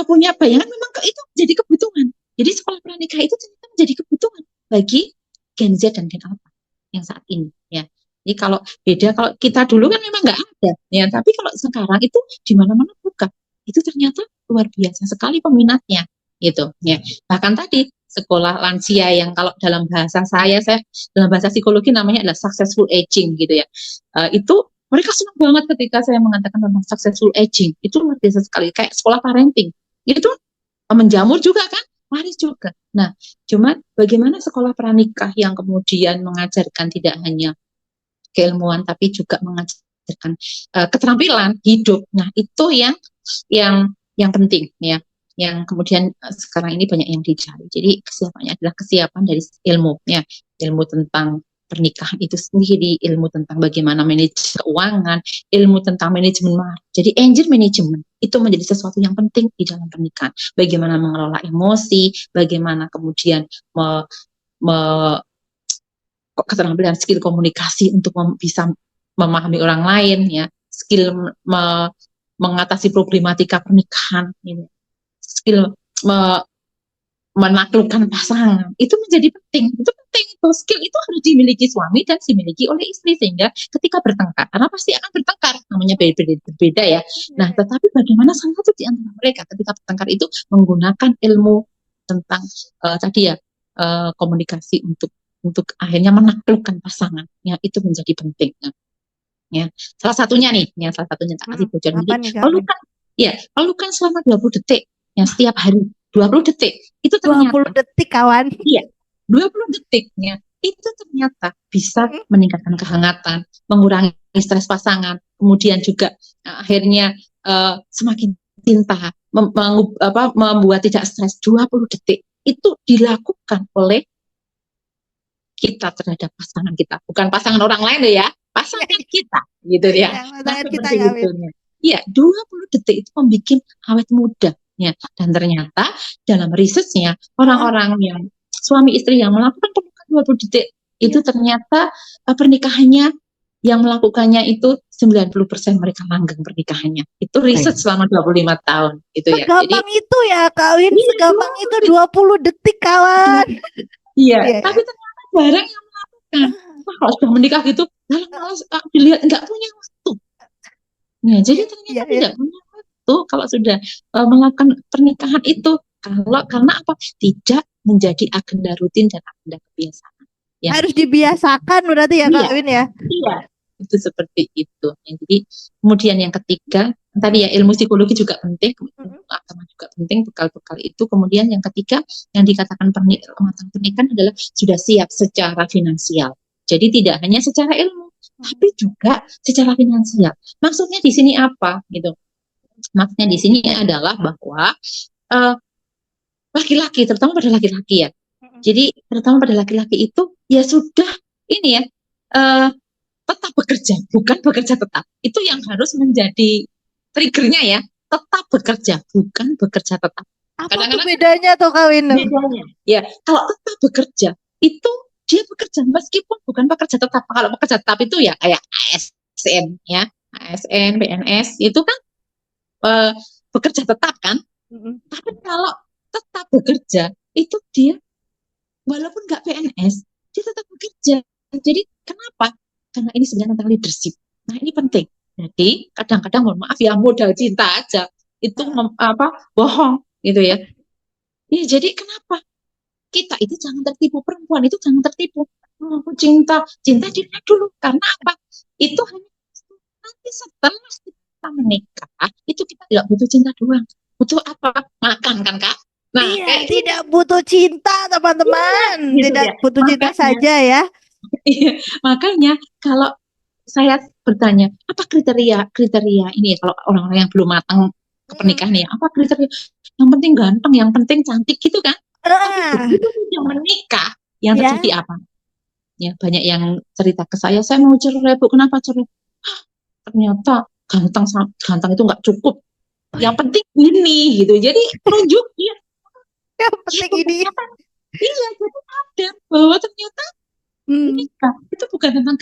punya bayangan memang itu jadi kebutuhan. Jadi sekolah pranikah itu ternyata menjadi kebutuhan bagi Gen Z dan Gen Alpha yang saat ini ya. Jadi kalau beda kalau kita dulu kan memang nggak ada ya, tapi kalau sekarang itu di mana-mana buka. Itu ternyata luar biasa sekali peminatnya gitu ya. Bahkan tadi sekolah lansia yang kalau dalam bahasa saya dalam bahasa psikologi namanya adalah successful aging gitu ya. Itu mereka senang banget ketika saya mengatakan tentang successful aging. Itu luar biasa sekali kayak sekolah parenting. Itu menjamur juga kan? Laris juga. Nah, cuma bagaimana sekolah pranikah yang kemudian mengajarkan tidak hanya keilmuan tapi juga mengajarkan keterampilan hidup. Nah, itu yang penting ya. Yang kemudian sekarang ini banyak yang dicari. Jadi kesiapannya adalah kesiapan dari ilmu ya, ilmu tentang pernikahan itu sendiri, ilmu tentang bagaimana manajemen keuangan, ilmu tentang manajemen marketing. Jadi angel management itu menjadi sesuatu yang penting di dalam pernikahan. Bagaimana mengelola emosi, bagaimana kemudian keterampilan skill komunikasi untuk bisa memahami orang lain ya, skill mengatasi problematika pernikahan, ini skill menaklukkan pasangan itu menjadi penting. Itu penting, itu skill itu harus dimiliki suami dan dimiliki oleh istri sehingga ketika bertengkar, karena pasti akan bertengkar, namanya berbeda ya. Nah, tetapi bagaimana salah satu di antara mereka ketika bertengkar itu menggunakan ilmu tentang tadi ya komunikasi untuk akhirnya menaklukkan pasangan, ya itu menjadi penting. Nah, ya salah satunya nih, ya salah satunya tak kasih bocor. Pelukan selama 20 detik ya setiap hari 20 detik itu ternyata 20 detik kawan. iya 20 detik ya itu ternyata bisa meningkatkan kehangatan, mengurangi stres pasangan, kemudian juga akhirnya semakin cinta, membuat tidak stres. 20 detik itu dilakukan oleh kita terhadap pasangan kita, bukan pasangan orang lain ya, pasangan kita gitu ya. Iya, Nah, pasangan kita seperti ya, itu. Iya, 20 detik itu membuat awet muda ya. Dan ternyata dalam risetnya orang-orang yang suami istri yang melakukan pernikahan 20 detik itu ternyata pernikahannya yang melakukannya itu 90% mereka langgeng pernikahannya. Itu riset selama 25 tahun gitu ya. Jadi Segampang itu ya kawin, iya, segampang itu 20 detik kawan. iya, Iya, tapi ternyata jarang yang melakukan. Wah, kalau sudah menikah gitu, malas dilihat nggak punya waktu. Ya, jadi ternyata iya, tidak punya waktu kalau sudah melakukan pernikahan itu. Karena apa? Tidak menjadi agenda rutin dan agenda kebiasaan. Ya, harus dibiasakan berarti ya iya, kawin ya. iya, itu seperti itu. Ya, jadi kemudian yang ketiga, tadi ya ilmu psikologi juga penting, ilmu agama juga penting, bekal-bekal itu. Kemudian yang ketiga yang dikatakan matang pernikahan adalah sudah siap secara finansial. Jadi tidak hanya secara ilmu, tapi juga secara finansial. Maksudnya di sini apa gitu? Maksudnya di sini adalah bahwa laki-laki, terutama pada laki-laki ya. Jadi terutama pada laki-laki itu ya sudah ini ya tetap bekerja, bukan bekerja tetap. Itu yang harus menjadi triggernya ya. Tetap bekerja, bukan bekerja tetap. Apa tuh Kadang-kadang bedanya tuh kawin? bedanya. Ya, kalau tetap bekerja itu dia bekerja meskipun bukan pekerja tetap. Kalau pekerja tetap itu ya kayak ASN ya, ASN, PNS itu kan eh, bekerja tetap kan. Tapi kalau tetap bekerja itu dia walaupun nggak PNS dia tetap bekerja. Jadi kenapa? Karena ini sebenarnya tentang leadership. Nah ini penting. Jadi kadang-kadang mohon maaf ya modal cinta aja itu bohong gitu ya. Ya jadi kenapa? Kita itu jangan tertipu, perempuan itu jangan tertipu. Oh, aku cinta, cinta dilihat dulu. Karena apa? Itu hanya nanti setelah kita menikah, itu kita tidak butuh cinta doang. Butuh apa? Makan kan kak? Nah Iya, kayak gitu. tidak butuh cinta teman-teman, Gitu tidak ya. butuh cinta Makanya, saja ya. iya, makanya kalau saya bertanya apa kriteria ini ya, kalau orang-orang yang belum matang ke pernikahan ya, apa kriteria? Yang penting ganteng, yang penting cantik gitu kan? Tapi Ah, begitu yang menikah, yang ya, terjadi apa? Ya banyak yang cerita ke saya mau cerai bu, kenapa cerai? Ah, ternyata ganteng ganteng itu nggak cukup. Yang penting ini gitu. Jadi nunjuk dia. yang penting ini. Ternyata iya, jadi sadar bahwa ternyata menikah itu bukan tentang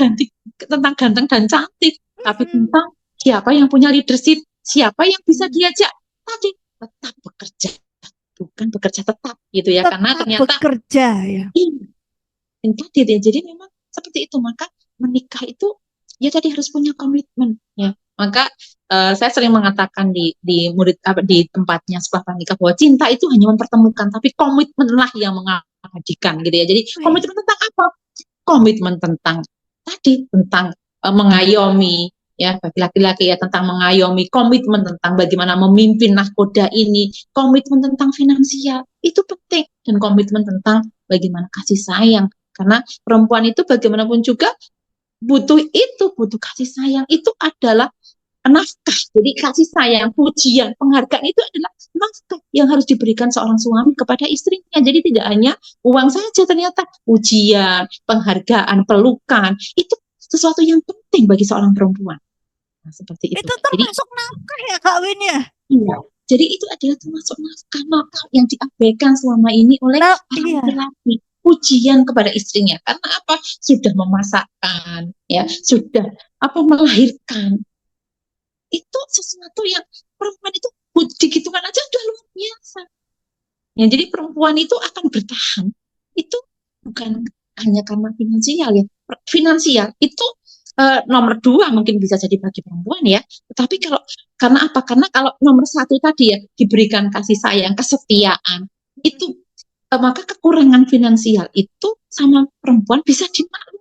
ganteng dan cantik, tapi tentang siapa yang punya leadership, siapa yang bisa diajak tadi tetap bekerja, bukan bekerja tetap gitu ya. Karena Tetap ternyata bekerja ya. ini tadi ya, jadi memang seperti itu. Maka menikah itu ya tadi harus punya komitmen ya. Maka saya sering mengatakan di murid di tempatnya setelah menikah bahwa cinta itu hanya mempertemukan, tapi komitmenlah yang mengabadikan gitu ya. Jadi komitmen tentang apa? Komitmen tentang tadi tentang mengayomi ya bagi laki-laki ya, tentang mengayomi, komitmen tentang bagaimana memimpin nahkoda ini, komitmen tentang finansial itu penting, dan komitmen tentang bagaimana kasih sayang, karena perempuan itu bagaimanapun juga butuh kasih sayang, itu adalah nafkah. Jadi kasih sayang, pujian, penghargaan itu adalah nafkah yang harus diberikan seorang suami kepada istrinya. Jadi tidak hanya uang saja, ternyata pujian, penghargaan, pelukan itu sesuatu yang penting bagi seorang perempuan. Nah, seperti itu. Itu Jadi termasuk nafkah ya kawin ya? iya. Jadi itu adalah termasuk nafkah yang diabaikan selama ini oleh Nah, para iya. laki-laki. Pujian kepada istrinya karena apa? Sudah memasakkan, ya, sudah melahirkan, itu sesuatu yang perempuan itu digitukan aja udah luar biasa. Ya, jadi perempuan itu akan bertahan. Itu bukan hanya karena finansial ya. Finansial itu nomor dua mungkin bisa jadi bagi perempuan ya. Tetapi kalau karena apa? Karena kalau nomor satu tadi ya diberikan kasih sayang, kesetiaan, itu maka kekurangan finansial itu sama perempuan bisa dimaklumi.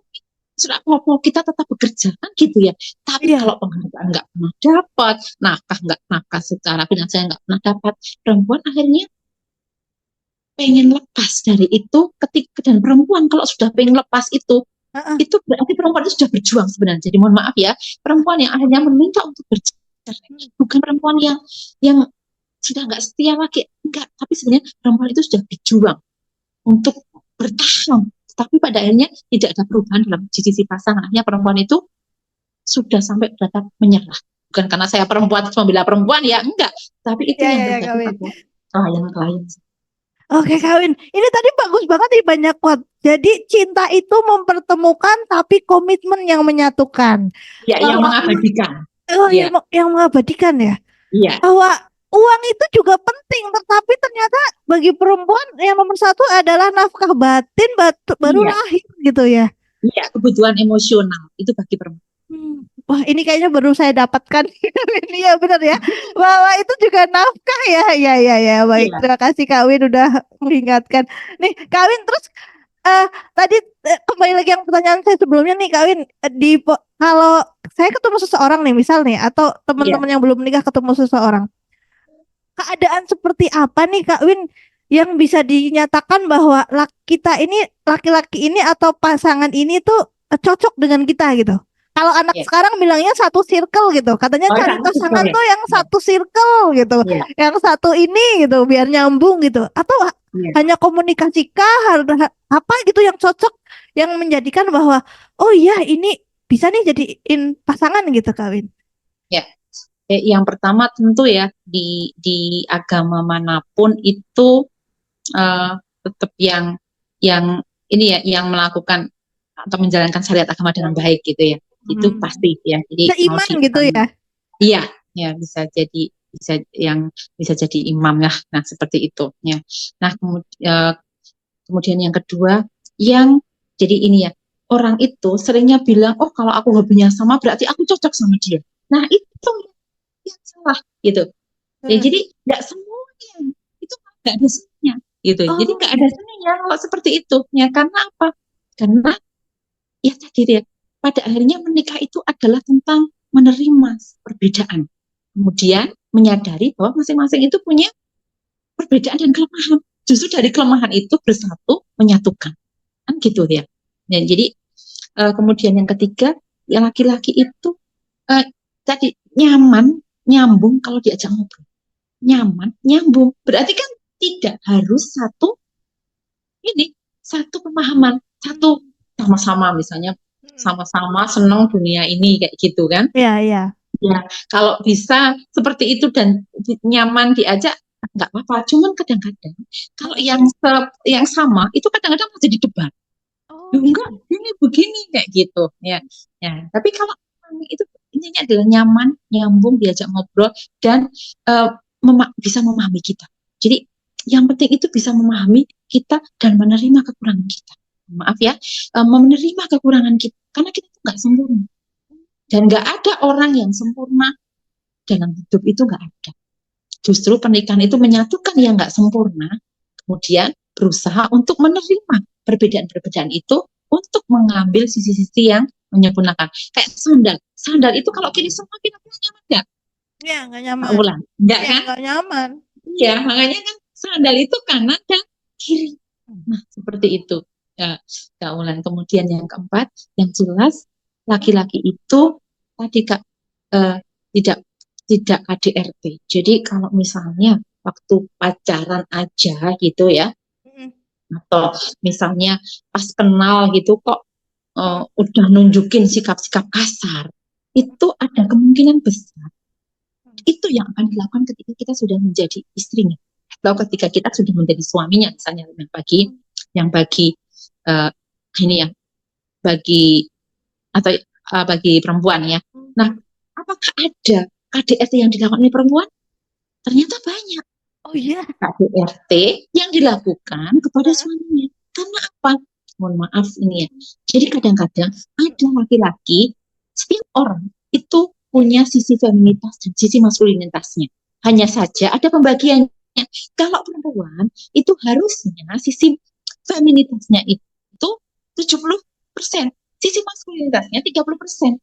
Sudah apa kita tetap bekerja kan gitu ya. Tapi Iya. kalau penghargaan nggak pernah dapat, nafkah secara finansial nggak pernah dapat, perempuan akhirnya pengen lepas dari itu ketika, dan perempuan kalau sudah pengen lepas itu berarti perempuan itu sudah berjuang sebenarnya. Jadi mohon maaf ya, perempuan yang akhirnya meminta untuk bercerai bukan perempuan yang sudah nggak setia lagi, enggak, tapi sebenarnya perempuan itu sudah berjuang untuk bertahan, tapi pada akhirnya tidak ada perubahan dalam sisi pasangan. Akhirnya perempuan itu sudah sampai pada menyerah. Bukan karena saya perempuan terus membela perempuan, ya enggak, tapi itu yang Ya, terjadi Kawin. pada klien-klien. Oke, Kawin. Ini tadi bagus banget nih, banyak quote. Jadi cinta itu mempertemukan tapi komitmen yang menyatukan. Ya, yang Bahwa mengabadikan. yang, Ya, yang mengabadikan ya. iya, Bahwa uang itu juga penting, tetapi ternyata bagi perempuan yang nomor satu adalah nafkah batin, baru iya, lahir gitu ya. iya, kebutuhan emosional itu bagi perempuan. Wah, ini kayaknya baru saya dapatkan. Ini ya benar ya. Bahwa itu juga nafkah ya. Ya, ya, ya. Baik, Iya, terima kasih Kawin udah mengingatkan. Nih, Kawin terus eh tadi kembali lagi yang pertanyaan saya sebelumnya nih, Kawin. Kalau saya ketemu seseorang nih, misal nih, atau iya. teman-teman yang belum menikah ketemu seseorang, keadaan seperti apa nih Kak Win yang bisa dinyatakan bahwa kita ini, laki-laki ini atau pasangan ini tuh cocok dengan kita gitu. Kalau anak Iya. sekarang bilangnya satu circle gitu. Katanya Oh, cari satu pasangan ya. tuh yang Iya, satu circle gitu. iya, Yang satu ini gitu biar nyambung gitu. Atau iya. hanya komunikasi kah, apa gitu yang cocok, yang menjadikan bahwa oh iya ini bisa nih jadiin pasangan gitu Kak Win. Ya. Yang pertama tentu ya, di agama manapun itu eh, tetap yang ini ya, yang melakukan atau menjalankan syariat agama dengan baik gitu ya. Itu Hmm. pasti ya. Jadi mau Seiman di gitu agama, ya. iya, ya bisa jadi imam lah. Nah, seperti itu ya. Nah, kemudian yang kedua, yang jadi ini ya, orang itu seringnya bilang, oh kalau aku hobinya sama berarti aku cocok sama dia. Nah, itu yang salah gitu. Ya, Hmm. jadi nggak semuanya itu nggak ada seninya gitu. Jadi Oh nggak ada gitu. seninya kalau seperti itu. Ya karena apa? Karena ya tadi ya, pada akhirnya menikah itu adalah tentang menerima perbedaan. Kemudian menyadari bahwa masing-masing itu punya perbedaan dan kelemahan. Justru dari kelemahan itu bersatu menyatukan. Kan gitu ya. Dan jadi kemudian yang ketiga, yang laki-laki itu tadi nyaman, nyambung kalau diajak ngobrol. Nyaman, nyambung. Berarti kan tidak harus satu pemahaman, satu sama-sama misalnya sama-sama senang dunia ini kayak gitu kan. Iya, iya. Ya, kalau bisa seperti itu dan nyaman diajak nggak apa-apa. Cuman kadang-kadang kalau yang sama itu kadang-kadang masih di debat. Oh gitu. Enggak, ini begini kayak gitu ya. Ya, tapi kalau itu intinya adalah nyaman, nyambung, diajak ngobrol dan uh, bisa memahami kita. Jadi yang penting itu bisa memahami kita dan menerima kekurangan kita. Maaf ya, menerima kekurangan kita karena kita itu nggak sempurna dan nggak ada orang yang sempurna dalam hidup, itu nggak ada. Justru pernikahan itu menyatukan yang nggak sempurna, kemudian berusaha untuk menerima perbedaan-perbedaan itu untuk mengambil sisi-sisi yang menyempurnakan. Kayak sandal itu kalau kiri semua kita punya nyaman nggak? Iya, nggak Pak nyaman. Ulan, nggak Iya, kan? nggak nyaman. Ya, makanya kan sandal itu kanan dan kiri. Nah, seperti itu. Ya, Kak Ulan. Kemudian yang keempat, yang jelas laki-laki itu tadi Kak tidak tidak KDRT. Jadi kalau misalnya waktu pacaran aja gitu ya, Mm, atau misalnya pas kenal gitu kok mm, udah nunjukin sikap-sikap kasar, itu ada kemungkinan besar itu yang akan dilakukan ketika kita sudah menjadi istrinya atau ketika kita sudah menjadi suaminya, misalnya yang bagi uh, ini ya, bagi atau bagi perempuan ya. Nah, apakah ada KDRT yang dilakukan oleh perempuan? Ternyata banyak Oh iya. KDRT yang dilakukan kepada suaminya. Karena apa? Mohon maaf ini ya. Jadi kadang-kadang ada laki-laki, setiap orang itu punya sisi feminitas dan sisi maskulinitasnya. Hanya saja ada pembagiannya. Kalau perempuan itu harusnya sisi feminitasnya itu 70%, sisi maskulinitasnya 30%.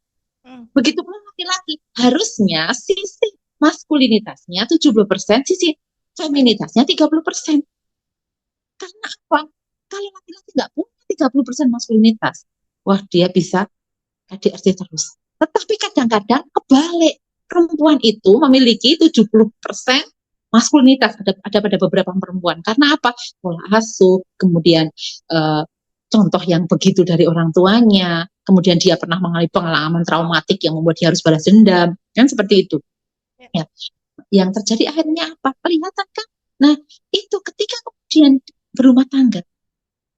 Mm. Begitu pula laki-laki, harusnya sisi maskulinitasnya 70%, sisi feminitasnya 30%. Karena apa? Kalau laki-laki nggak punya 30% maskulinitas, wah dia bisa KDRT terus. Tetapi kadang-kadang kebalik, perempuan itu memiliki 70% maskulinitas, ada pada beberapa perempuan. Karena apa? Pola asuh, kemudian eh, contoh yang begitu dari orang tuanya, kemudian dia pernah mengalami pengalaman traumatik yang membuat dia harus balas dendam, kan seperti itu. Ya. Yang terjadi akhirnya apa? Kelihatan kan? Nah, itu ketika kemudian berumah tangga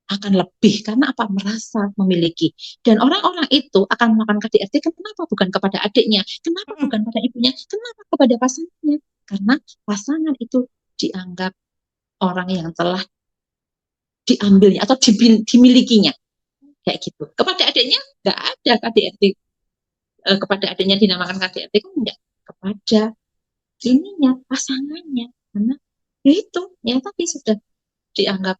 akan lebih karena apa? Merasa memiliki. Dan orang-orang itu akan melakukan KDRT kenapa bukan kepada adiknya? Kenapa bukan pada ibunya? Kenapa kepada pasangannya? Karena pasangan itu dianggap orang yang telah diambilnya atau dimilikinya. Kayak gitu. Kepada adiknya nggak ada KDRT. Kepada adiknya dinamakan KDRT kan enggak. Kepada ininya, pasangannya. Karena itu, ya tadi sudah dianggap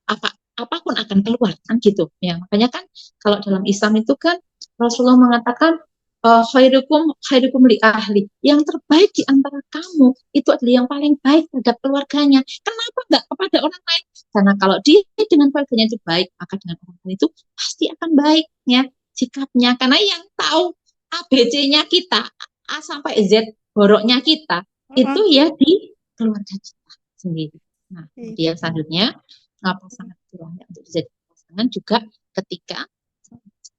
apa apapun akan keluar kan gitu ya, makanya kan kalau dalam Islam itu kan Rasulullah mengatakan khairukum li ahli, yang terbaik di antara kamu itu adalah yang paling baik terhadap keluarganya. Kenapa enggak kepada orang lain? Karena kalau dia dengan keluarganya itu baik, maka dengan orang lain itu pasti akan baik ya sikapnya, karena yang tahu ABC-nya kita, A sampai Z boroknya kita itu ya di keluarga kita sendiri. Nah, kemudian selanjutnya pasangan itu layak untuk dijadi pasangan juga ketika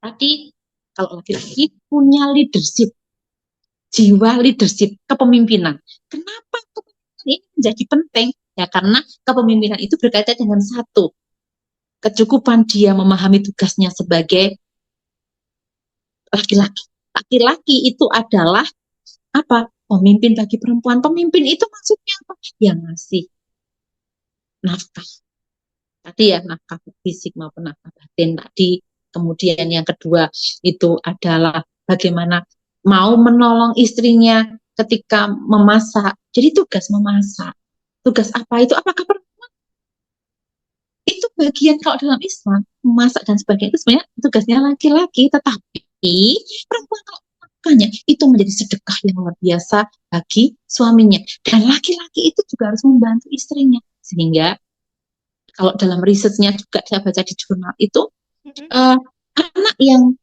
tadi kalau laki-laki punya leadership, jiwa leadership, kepemimpinan. Kenapa kepemimpinan ini menjadi penting? Ya karena kepemimpinan itu berkaitan dengan satu, kecukupan dia memahami tugasnya sebagai laki-laki. Laki-laki itu adalah apa? Pemimpin bagi perempuan. Pemimpin itu maksudnya apa? Yang ngasih nafkah. Tadi ya nafkah fisik maupun nafkah batin tadi. Kemudian yang kedua itu adalah bagaimana mau menolong istrinya ketika memasak. Jadi tugas memasak. Tugas apa itu? Apakah perempuan? Itu bagian kalau dalam Islam, memasak dan sebagainya itu sebenarnya tugasnya laki-laki. Tetapi perempuan kalau melakukannya itu menjadi sedekah yang luar biasa bagi suaminya. Dan laki-laki itu juga harus membantu istrinya. Sehingga kalau dalam risetnya juga saya baca di jurnal itu anak yang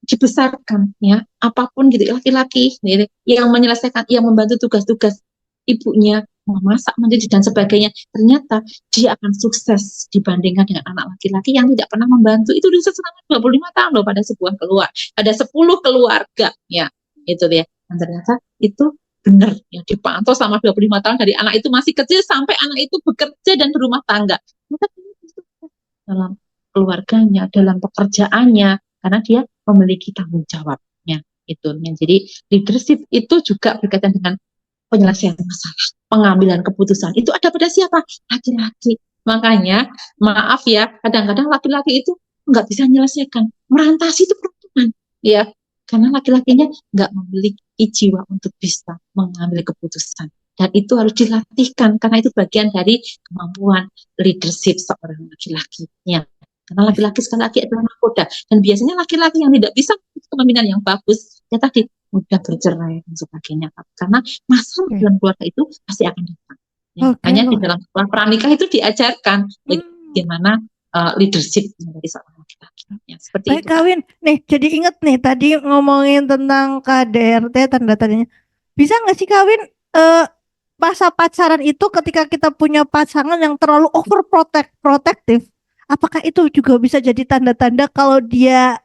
dibesarkan ya apapun gitu laki-laki yang menyelesaikan, yang membantu tugas-tugas ibunya memasak, mendidik dan sebagainya, ternyata dia akan sukses dibandingkan dengan anak laki-laki yang tidak pernah membantu. Itu riset selama 25 tahun loh pada sebuah keluarga, ada 10 keluarga ya itu ya, dan ternyata itu benar yang dipantau selama 25 tahun dari anak itu masih kecil sampai anak itu bekerja dan berumah tangga. Maka dalam keluarganya, dalam pekerjaannya, karena dia memiliki tanggung jawabnya itu. Jadi leadership itu juga berkaitan dengan penyelesaian masalah, pengambilan keputusan. Itu ada pada siapa? Laki-laki. Makanya maaf ya, kadang-kadang laki-laki itu nggak bisa menyelesaikan, merantasi itu perempuan, ya. Karena laki-lakinya nggak memiliki jiwa untuk bisa mengambil keputusan. Dan itu harus dilatihkan, karena itu bagian dari kemampuan leadership seorang laki-laki. Ya. Karena laki-laki sekali lagi adalah mahkota. Dan biasanya laki-laki yang tidak bisa kepemimpinan yang bagus, ya tadi mudah bercerai dan sebagainya. Karena masalah dalam keluarga itu pasti akan datang. Ya, makanya di dalam pranikah itu diajarkan bagaimana leadership dari seorang laki-laki. Ya, seperti baik, itu. Kawin. Nih, jadi inget nih tadi ngomongin tentang KDRT tanda-tandanya. Bisa nggak sih Kawin masa pacaran itu ketika kita punya pasangan yang terlalu protektif, apakah itu juga bisa jadi tanda-tanda kalau dia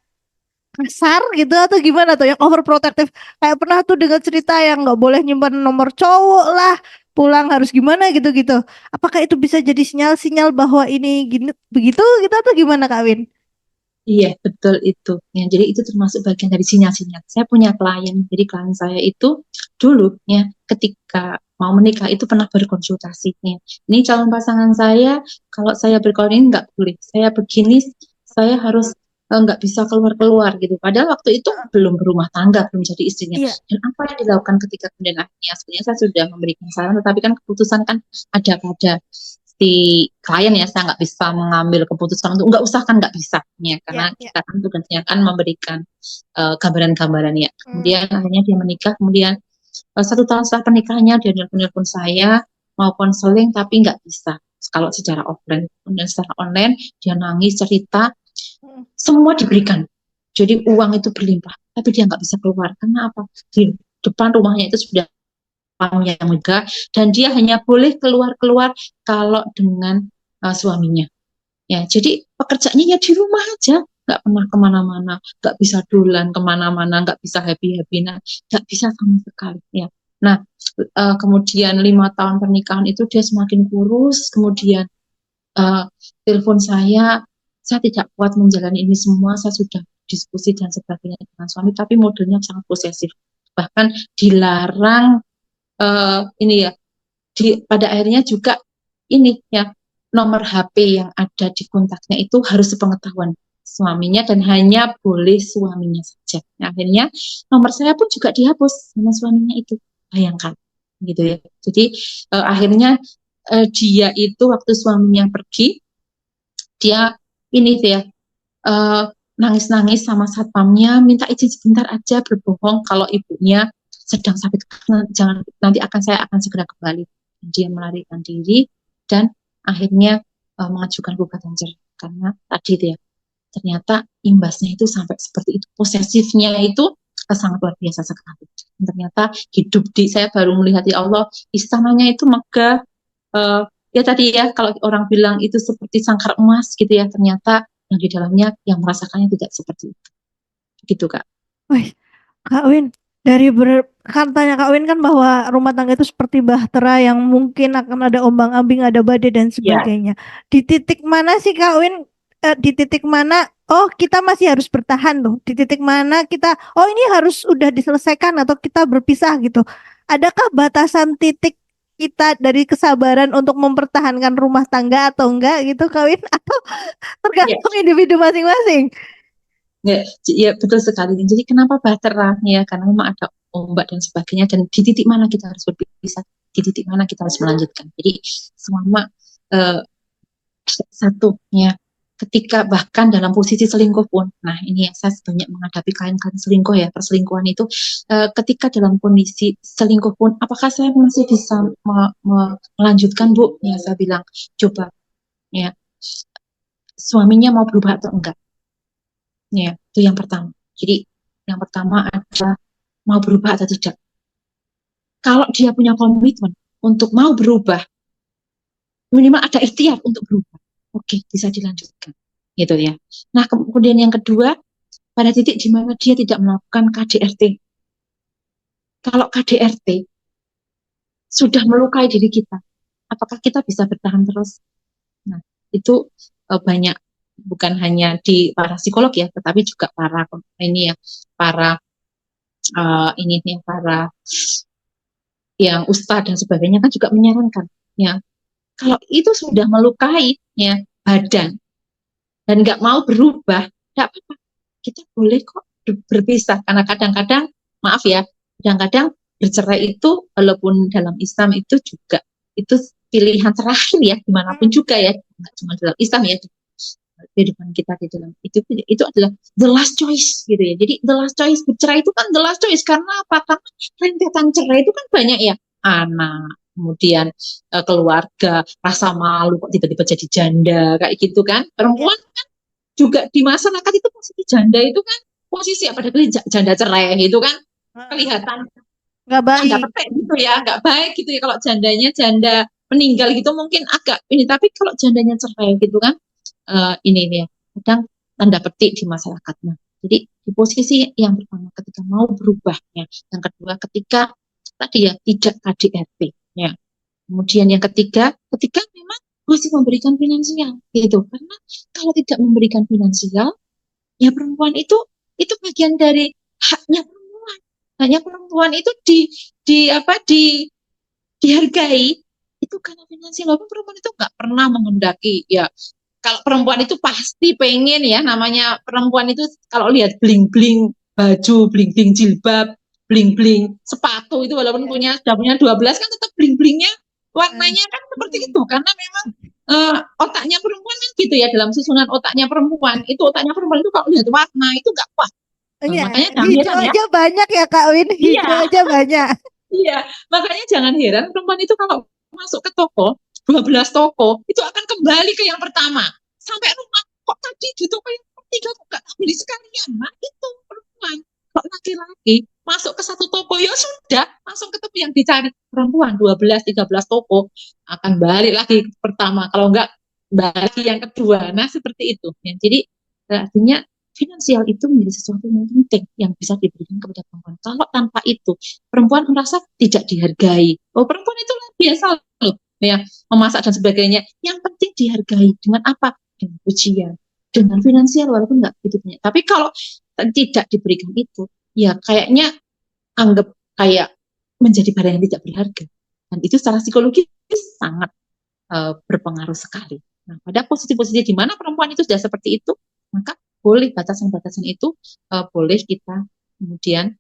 kasar gitu atau gimana tuh yang overprotective, kayak pernah tuh dengar cerita yang nggak boleh nyimpan nomor cowok lah, pulang harus gimana gitu-gitu, apakah itu bisa jadi sinyal-sinyal bahwa ini gini begitu gitu atau gimana Kawin? Iya, betul itu. Ya, jadi itu termasuk bagian dari sinyal-sinyal. Saya punya klien, jadi klien saya itu dulu ya ketika mau menikah itu pernah berkonsultasi. Ya. Ini calon pasangan saya, kalau saya berkawin nggak boleh. Saya begini, saya harus nggak bisa keluar-keluar gitu. Padahal waktu itu belum berumah tangga, belum jadi istrinya. Iya. Dan apa yang dilakukan ketika kemudian akhirnya, sebenarnya saya sudah memberikan saran, tetapi kan keputusan kan ada pada si klien ya, saya nggak bisa mengambil keputusan untuk nggak usah, kan nggak bisa ya, karena kita kan tugasnya kan memberikan gambaran-gambaran ya. Kemudian akhirnya dia menikah, kemudian 1 tahun setelah pernikahannya dia nelpon saya mau konseling tapi nggak bisa. Kalau secara offline dan secara online dia nangis cerita, Hmm. semua diberikan. Jadi uang itu berlimpah, tapi dia nggak bisa keluar. Karena apa? Di depan rumahnya itu sudah yang megah, dan dia hanya boleh keluar-keluar kalau dengan suaminya. Ya, jadi pekerjaannya ya di rumah aja, nggak pernah kemana-mana, nggak bisa dolan kemana-mana, nggak bisa happy-happy, nggak bisa sama sekali. Ya. Nah, kemudian 5 tahun pernikahan itu dia semakin kurus, kemudian uh, telepon saya tidak kuat menjalani ini semua, saya sudah diskusi dan sebagainya dengan suami, tapi modelnya sangat posesif, bahkan dilarang ini ya, pada akhirnya juga ini ya, nomor HP yang ada di kontaknya itu harus sepengetahuan suaminya dan hanya boleh suaminya saja. Nah, akhirnya nomor saya pun juga dihapus sama suaminya itu. Bayangkan gitu ya. Jadi akhirnya dia itu waktu suaminya pergi, dia ini dia uh, nangis-nangis sama satpamnya, minta izin sebentar aja, berbohong kalau ibunya sedang sakit, jangan, nanti saya akan segera kembali. Dia melarikan diri dan akhirnya mengajukan gugatan cerai karena tadi dia ternyata imbasnya itu sampai seperti itu, posesifnya itu sangat luar biasa sekali. Dan ternyata hidup saya baru melihat, ya Allah, istananya itu megah, ya tadi ya, kalau orang bilang itu seperti sangkar emas gitu ya, ternyata yang di dalamnya yang merasakannya tidak seperti itu. Gitu, Kak. Wih, Kak Win, katanya Kak Win kan bahwa rumah tangga itu seperti bahtera yang mungkin akan ada ombang-ambing, ada badai dan Ya. sebagainya. Di titik mana sih Kak Win? Di titik mana? Oh, kita masih harus bertahan loh. Di titik mana kita? Oh, ini harus udah diselesaikan atau kita berpisah gitu. Adakah batasan titik kita dari kesabaran untuk mempertahankan rumah tangga atau enggak gitu, Kak Win? Atau Ya, tergantung individu masing-masing? ya, ya, betul sekali. Jadi kenapa bahtera ya? Karena memang ada ombak dan sebagainya, dan di titik mana kita harus berpisah, di titik mana kita harus melanjutkan. Jadi selama satu ya, ketika bahkan dalam posisi selingkuh pun, nah ini ya, saya banyak menghadapi klien-klien selingkuh ya, perselingkuhan itu ketika dalam kondisi selingkuh pun, apakah saya masih bisa melanjutkan, Bu? Ya, saya bilang coba ya, suaminya mau berubah atau enggak, ya itu yang pertama. Jadi yang pertama adalah mau berubah atau tidak. Kalau dia punya komitmen untuk mau berubah, minimal ada ikhtiar untuk berubah, oke, bisa dilanjutkan gitu ya. Nah, kemudian yang kedua, pada titik di mana dia tidak melakukan KDRT. Kalau KDRT sudah melukai diri kita, apakah kita bisa bertahan terus? Nah, itu banyak, bukan hanya di para psikolog ya, tetapi juga para ini ya, para ini nih, para yang ustadz dan sebagainya kan juga menyarankan ya, kalau itu sudah melukai ya badan dan nggak mau berubah, nggak apa-apa, kita boleh kok berpisah. Karena kadang-kadang, maaf ya, kadang-kadang bercerai itu walaupun dalam Islam itu juga itu pilihan terakhir ya, dimanapun juga ya, nggak cuma dalam Islam ya, kehidupan kita di dalam itu adalah the last choice gitu ya. Jadi the last choice bercerai itu kan the last choice, karena apa? Karena rentetan cerai itu kan banyak ya, anak, kemudian keluarga, rasa malu kok tiba-tiba jadi janda kayak gitu kan. Ya. Perempuan kan juga di masyarakat itu posisi janda itu kan posisi apa, janda cerai gitu kan, kelihatan Nggak tanda baik. petik gitu ya, nggak baik gitu ya. Kalau jandanya janda meninggal gitu mungkin agak ini, tapi kalau jandanya cerai gitu kan, ini nih, kadang tanda petik di masyarakatnya. Jadi di posisi yang pertama ketika mau berubahnya, yang kedua ketika tadi ya tidak KDRT ya, kemudian yang ketiga ketika memang masih memberikan finansial gitu, karena kalau tidak memberikan finansial ya, perempuan itu bagian dari haknya perempuan. Haknya perempuan itu di apa dihargai itu karena finansial. Walaupun perempuan itu nggak pernah menghendaki ya, kalau perempuan itu pasti pengen ya, namanya perempuan itu kalau lihat bling-bling baju, bling-bling jilbab, bling-bling sepatu itu, walaupun sudah punya 12 kan tetap bling-blingnya warnanya kan seperti itu, karena memang otaknya perempuan kan gitu ya, dalam susunan otaknya perempuan itu kalau lihat warna itu nggak kuat. Iya, Makanya jangan hijau heran ya. aja banyak ya Kak Win, hijau Iya, aja banyak. iya, makanya jangan heran perempuan itu kalau masuk ke toko 12 toko itu akan kembali ke yang pertama. Sampai rumah, kok tadi di toko yang ketiga kok nggak beli sekalian? Nah itu perempuan. Kok laki-laki masuk ke satu toko, ya sudah, langsung ketemu yang dicari. Perempuan 12-13 toko akan balik lagi ke pertama. Kalau enggak, balik yang kedua. Nah seperti itu. Ya, jadi artinya finansial itu menjadi sesuatu yang penting yang bisa diberikan kepada perempuan. Kalau tanpa itu, perempuan merasa tidak dihargai. Oh, perempuan itu biasa loh, ya, memasak dan sebagainya. Yang penting dihargai dengan apa? Dengan pujian, dengan finansial walaupun nggak begitu banyak. Tapi kalau tidak diberikan itu, ya kayaknya anggap kayak menjadi barang yang tidak berharga. Dan itu secara psikologis sangat berpengaruh sekali. Nah, pada posisi-posisi di mana perempuan itu sudah seperti itu, maka boleh batasan-batasan itu boleh kita kemudian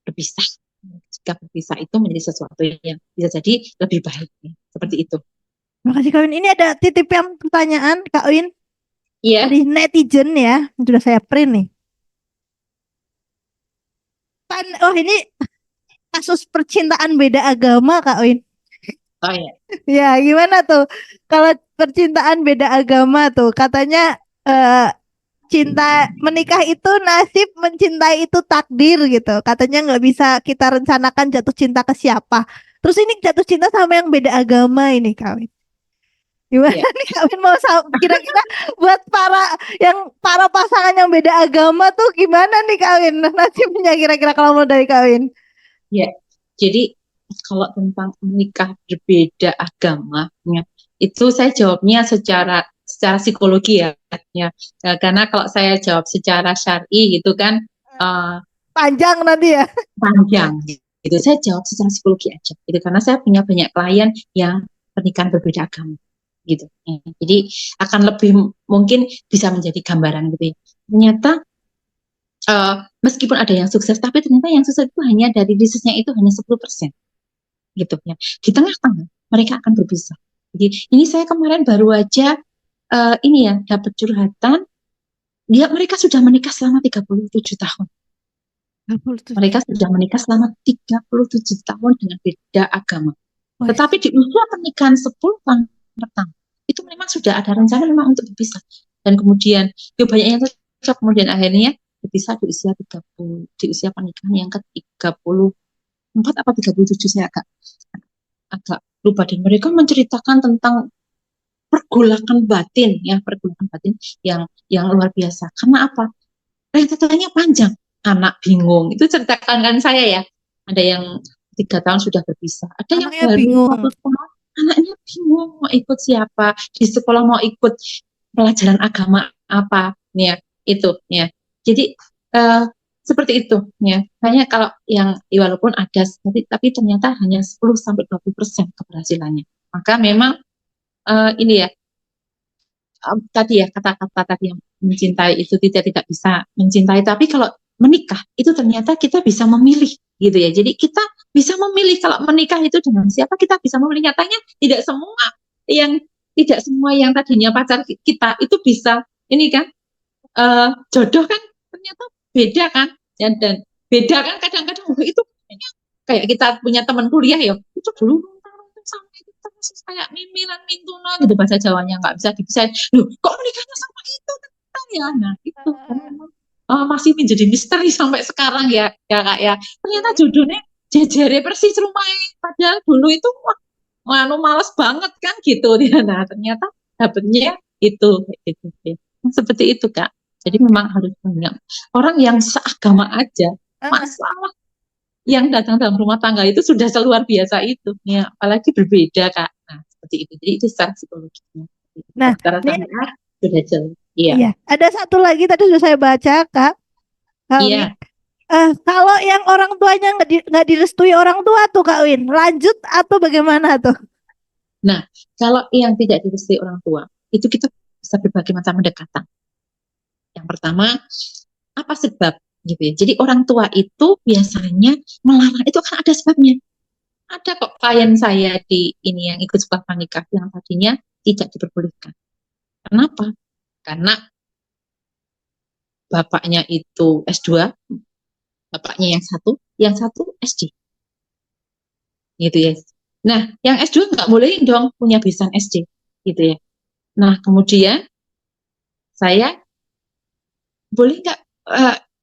berpisah. Jika berpisah itu menjadi sesuatu yang bisa jadi lebih baik, ya. Seperti itu. Terima kasih Kak Win. Ini ada titip yang pertanyaan Kak Win Iya. dari netizen ya. Sudah saya print nih. Oh ini kasus percintaan beda agama Kak Win. Oh ya. Ya gimana tuh? Kalau percintaan beda agama tuh katanya eh, cinta menikah itu nasib, mencintai itu takdir gitu. Katanya nggak bisa kita rencanakan jatuh cinta ke siapa. Terus ini jatuh cinta sama yang beda agama ini Kak Win. Gimana Ya. nih Kawin mau kira-kira buat para pasangan yang beda agama tuh gimana nih Kawin nasibnya kira-kira kalau mau dari Kawin? Ya. Jadi kalau tentang menikah berbeda agama, ya, itu saya jawabnya secara psikologi ya, ya. Karena kalau saya jawab secara syar'i gitu kan uh, Panjang nanti ya. panjang. Gitu. Saya jawab secara psikologi aja. Gitu. Karena saya punya banyak klien yang pernikahan berbeda agama. Gitu. Ya. Jadi akan lebih mungkin bisa menjadi gambaran gitu ya. Ternyata meskipun ada yang sukses, tapi ternyata yang sukses itu hanya dari risetnya itu hanya 10%. Gitu ya. Di tengah-tengah mereka akan berpisah. Jadi ini saya kemarin baru aja ini ya dapat curhatan, mereka sudah menikah selama 37 tahun. Mereka sudah menikah selama 37 tahun dengan beda agama. Tetapi di usia pernikahan 10 tahun pertama, itu memang sudah ada rencana memang untuk berpisah. Dan kemudian, banyak yang cocok, kemudian akhirnya berpisah di usia 30, di usia pernikahan yang ke-34 atau 37, saya agak lupa. Dan mereka menceritakan tentang pergolakan batin, ya, pergolakan batin yang luar biasa. Karena apa? Rentetannya panjang. Anak bingung. Itu ceritakan kan saya ya. Ada yang 3 tahun sudah berpisah. Ada yang Anaknya baru bingung. 1 tahun. Anaknya bingung mau ikut siapa. Di sekolah mau ikut pelajaran agama apa. Ya, itu. Ya. Jadi seperti itu. Ya. Hanya kalau yang walaupun ada, tapi ternyata hanya 10-20% keberhasilannya. Maka memang ini ya, tadi ya kata-kata tadi yang mencintai itu tidak bisa mencintai, tapi kalau menikah itu ternyata kita bisa memilih gitu ya. Jadi kita bisa memilih kalau menikah itu dengan siapa, kita bisa memilih. Nyatanya yang tidak semua yang tadinya pacar kita itu bisa ini kan, jodoh kan ternyata beda kan, dan beda kan kadang-kadang itu kayak kita punya teman kuliah ya, itu dulu sama itu terus kayak mimilan mintuna gitu, bahasa Jawanya nggak bisa dipisahin. Loh, kok menikahnya sama itu ternyata ya? Nah, itu karena memang masih menjadi misteri sampai sekarang ya, ya Kak ya. Ternyata jodohnya jejere persis rumahnya, padahal dulu itu wah, males banget kan gitu dia. Nah, ternyata dapetnya itu gitu. Seperti itu Kak. Jadi memang harus banyak orang yang seagama aja, masalah yang datang dalam rumah tangga itu sudah seluar biasa itu, ya, apalagi berbeda Kak. Nah, seperti itu. Jadi itu secara psikologisnya. Nah, Secara ini syariat sudah jelas. Iya. iya, ada satu lagi tadi sudah saya baca Kak Win. Iya. Kalau yang orang tuanya nggak direstui orang tua tuh Kak Win, lanjut atau bagaimana tuh? Nah, kalau yang tidak direstui orang tua, itu kita bisa berbagai macam pendekatan. Yang pertama, apa sebab gitu ya. Jadi orang tua itu biasanya melarang itu kan ada sebabnya. Ada kok klien saya di ini yang ikut sekolah pranikah yang tadinya tidak diperbolehkan. Kenapa? Karena bapaknya itu S2, bapaknya yang satu SD. Gitu ya. Nah, yang S2 nggak boleh dong punya besan SD, gitu ya. Nah, kemudian saya boleh nggak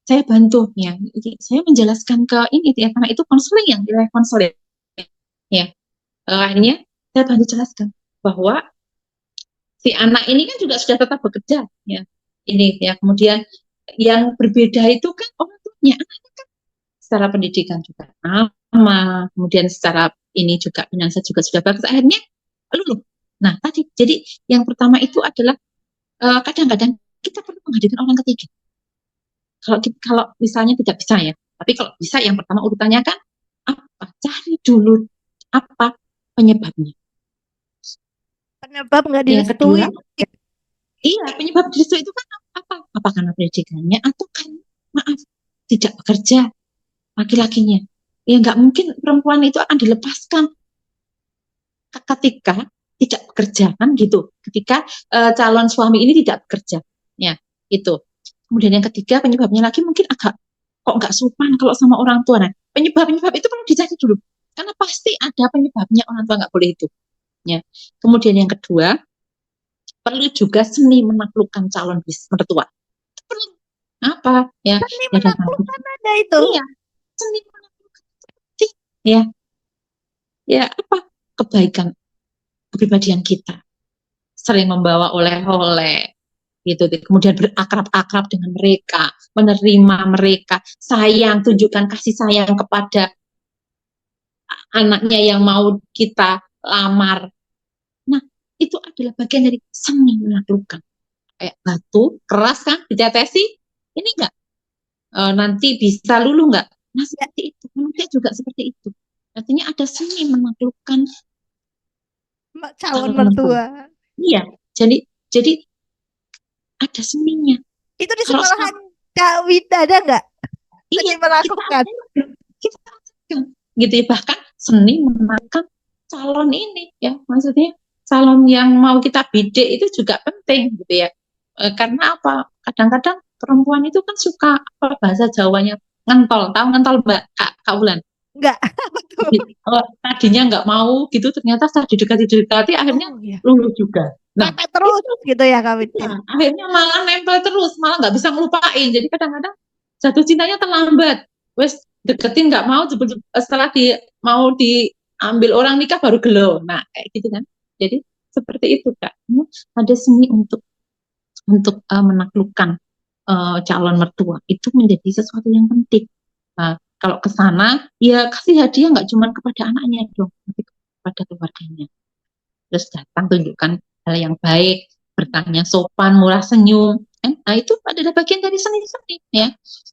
saya bantu ya, saya menjelaskan ke ini ya, karena itu konseling yang wilayah konseling ya. Akhirnya saya bantu jelaskan bahwa si anak ini kan juga sudah tetap bekerja ya. Ini ya, kemudian yang berbeda itu kan orang tuanya, anaknya kan secara pendidikan juga sama, kemudian secara ini juga finansial juga sudah bagus, akhirnya luluh. Nah tadi, jadi yang pertama itu adalah kadang-kadang kita perlu menghadirkan orang ketiga. Kalau misalnya tidak bisa ya, tapi kalau bisa yang pertama urutannya kan apa? Cari dulu apa penyebabnya. Penyebab nggak Yang kedua, direstui. iya penyebab justru itu kan apa? Apa karena pendidikannya atau kan maaf tidak bekerja laki-lakinya? Ya nggak mungkin perempuan itu akan dilepaskan ketika tidak bekerja kan gitu. Ketika calon suami ini tidak bekerja, ya itu. Kemudian yang ketiga penyebabnya lagi mungkin agak kok nggak sopan kalau sama orang tua. Nah, penyebab-penyebab itu perlu dicari dulu. Karena pasti ada penyebabnya orang tua nggak boleh itu. Ya. Kemudian yang kedua, perlu juga seni menaklukkan calon mertua. Perlu apa? Ya, Kan ini ya datang. menaklukkan ada itu. Iya, seni menaklukkan. Ya, ya apa? Kebaikan kepribadian kita. Sering membawa oleh-oleh, gitu. Kemudian berakrab-akrab dengan mereka, menerima mereka, sayang, tunjukkan kasih sayang kepada anaknya yang mau kita lamar. Nah, itu adalah bagian dari seni menaklukkan. Kayak batu keras kan ditetesi, ini enggak nanti bisa lulu enggak? Nah, seperti itu. Manusia juga seperti itu. Artinya ada seni menaklukkan Calon calon mertua. mertua. Iya, jadi ada seninya. Itu di Kalau sekolahan Kak Wita ada nggak iya, seni kita melakukan? kita ajarkan gitu ya, bahkan seni menaklukkan calon ini ya, maksudnya calon yang mau kita bidik itu juga penting gitu ya. Karena apa, kadang-kadang perempuan itu kan suka apa bahasa Jawanya ngentol, tahu ngentol Mbak Kak Ulan? Nggak. Betul. Tadinya nggak mau gitu, ternyata setelah didekati akhirnya Oh iya. luluh juga. Nah Mepet terus itu gitu ya Kak Wita. ya, akhirnya malah nempel terus, malah nggak bisa ngelupain. Jadi kadang-kadang jatuh cintanya terlambat. Wes deketin nggak mau, setelah mau diambil orang nikah baru gelo. Nah kayak gitu kan. Jadi seperti itu Kak. Ada seni untuk menaklukkan calon mertua itu menjadi sesuatu yang penting. Nah, kalau ke sana ya kasih hadiah nggak cuma kepada anaknya dong, tapi kepada keluarganya. Terus datang tunjukkan hal yang baik, bertanya sopan, murah senyum. Nah, itu adalah bagian dari seni-seni ya.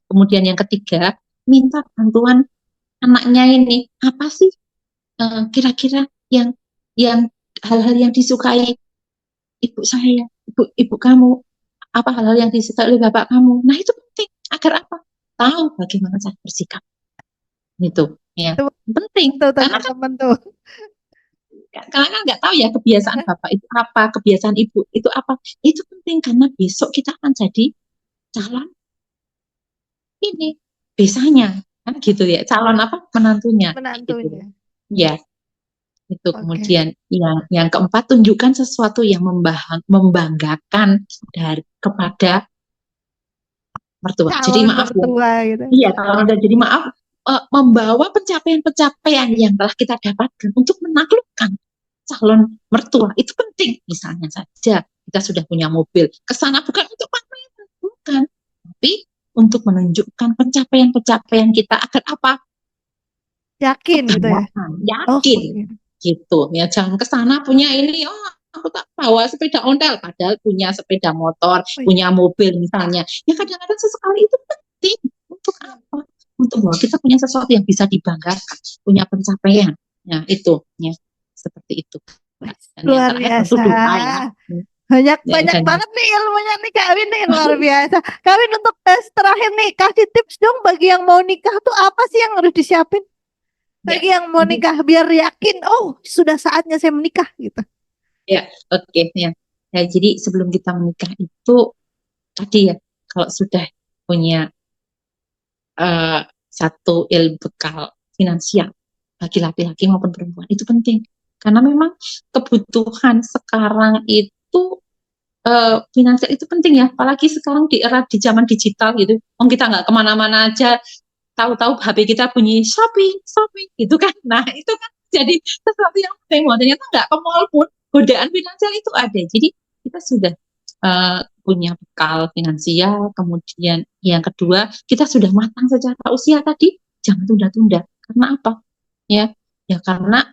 Kemudian yang ketiga, minta bantuan anaknya ini. Apa sih kira-kira yang hal-hal yang disukai ibu saya, ibu kamu, apa hal-hal yang disukai oleh bapak kamu. Nah, itu penting agar apa? Tahu bagaimana cara bersikap. Itu ya. Tuh, Penting tuh karena kan teman-teman tuh. kalian kan nggak tahu ya kebiasaan bapak itu apa, kebiasaan ibu itu apa. Itu penting karena besok kita akan jadi calon ini besanya kan gitu ya, calon apa menantunya gitu Menantunya. ya. Itu Oke. kemudian yang keempat, tunjukkan sesuatu yang membanggakan dari kepada mertua. Jadi Calon maaf ya, mertua gitu. iya kalau udah jadi maaf, membawa pencapaian-pencapaian yang telah kita dapatkan untuk menaklukkan calon mertua itu penting. Misalnya saja kita sudah punya mobil, ke sana bukan untuk pamer, bukan, tapi untuk menunjukkan pencapaian-pencapaian kita agar apa? Yakin gitu ya. Kebanggaan, Oh, yakin iya. gitu. Ya jangan ke sana punya ini, oh aku tak bawa sepeda ontel, padahal punya sepeda motor, Oh, iya. punya mobil misalnya. Ya kadang-kadang sesekali itu penting. Untuk apa? Untuk bahwa kita punya sesuatu yang bisa dibanggakan, punya pencapaian. Ya itu, ya seperti itu. Wih, Dan yang luar terakhir tentu biasa. doa ya. Banyak banyak Dan banget nih ilmunya nih Kak Win nih luar biasa. Kak Win untuk tes terakhir nih kasih tips dong bagi yang mau nikah tuh apa sih yang harus disiapin? ya, Bagi yang mau nikah biar yakin, oh sudah saatnya saya menikah gitu. ya, oke ya. Ya, jadi sebelum kita menikah itu tadi ya, kalau sudah punya satu bekal finansial, bagi laki-laki maupun perempuan itu penting karena memang kebutuhan sekarang itu finansial itu penting ya, apalagi sekarang di zaman digital gitu. Kita nggak kemana-mana aja, tahu-tahu HP kita bunyi shopping, shopping gitu kan. Nah itu kan jadi sesuatu yang penting. Ternyata nggak ke mall pun godaan finansial itu ada. Jadi kita sudah punya bekal finansial. Kemudian yang kedua kita sudah matang secara usia tadi, jangan tunda-tunda. Karena apa? Ya karena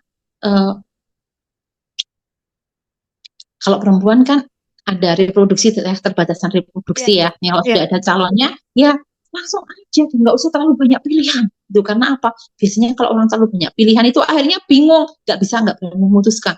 kalau perempuan kan ada reproduksi, terbatasan reproduksi ya. Kalau sudah ada calonnya, ya langsung aja, nggak usah terlalu banyak pilihan. Itu karena apa? Biasanya kalau orang terlalu banyak pilihan itu akhirnya bingung, nggak berani memutuskan.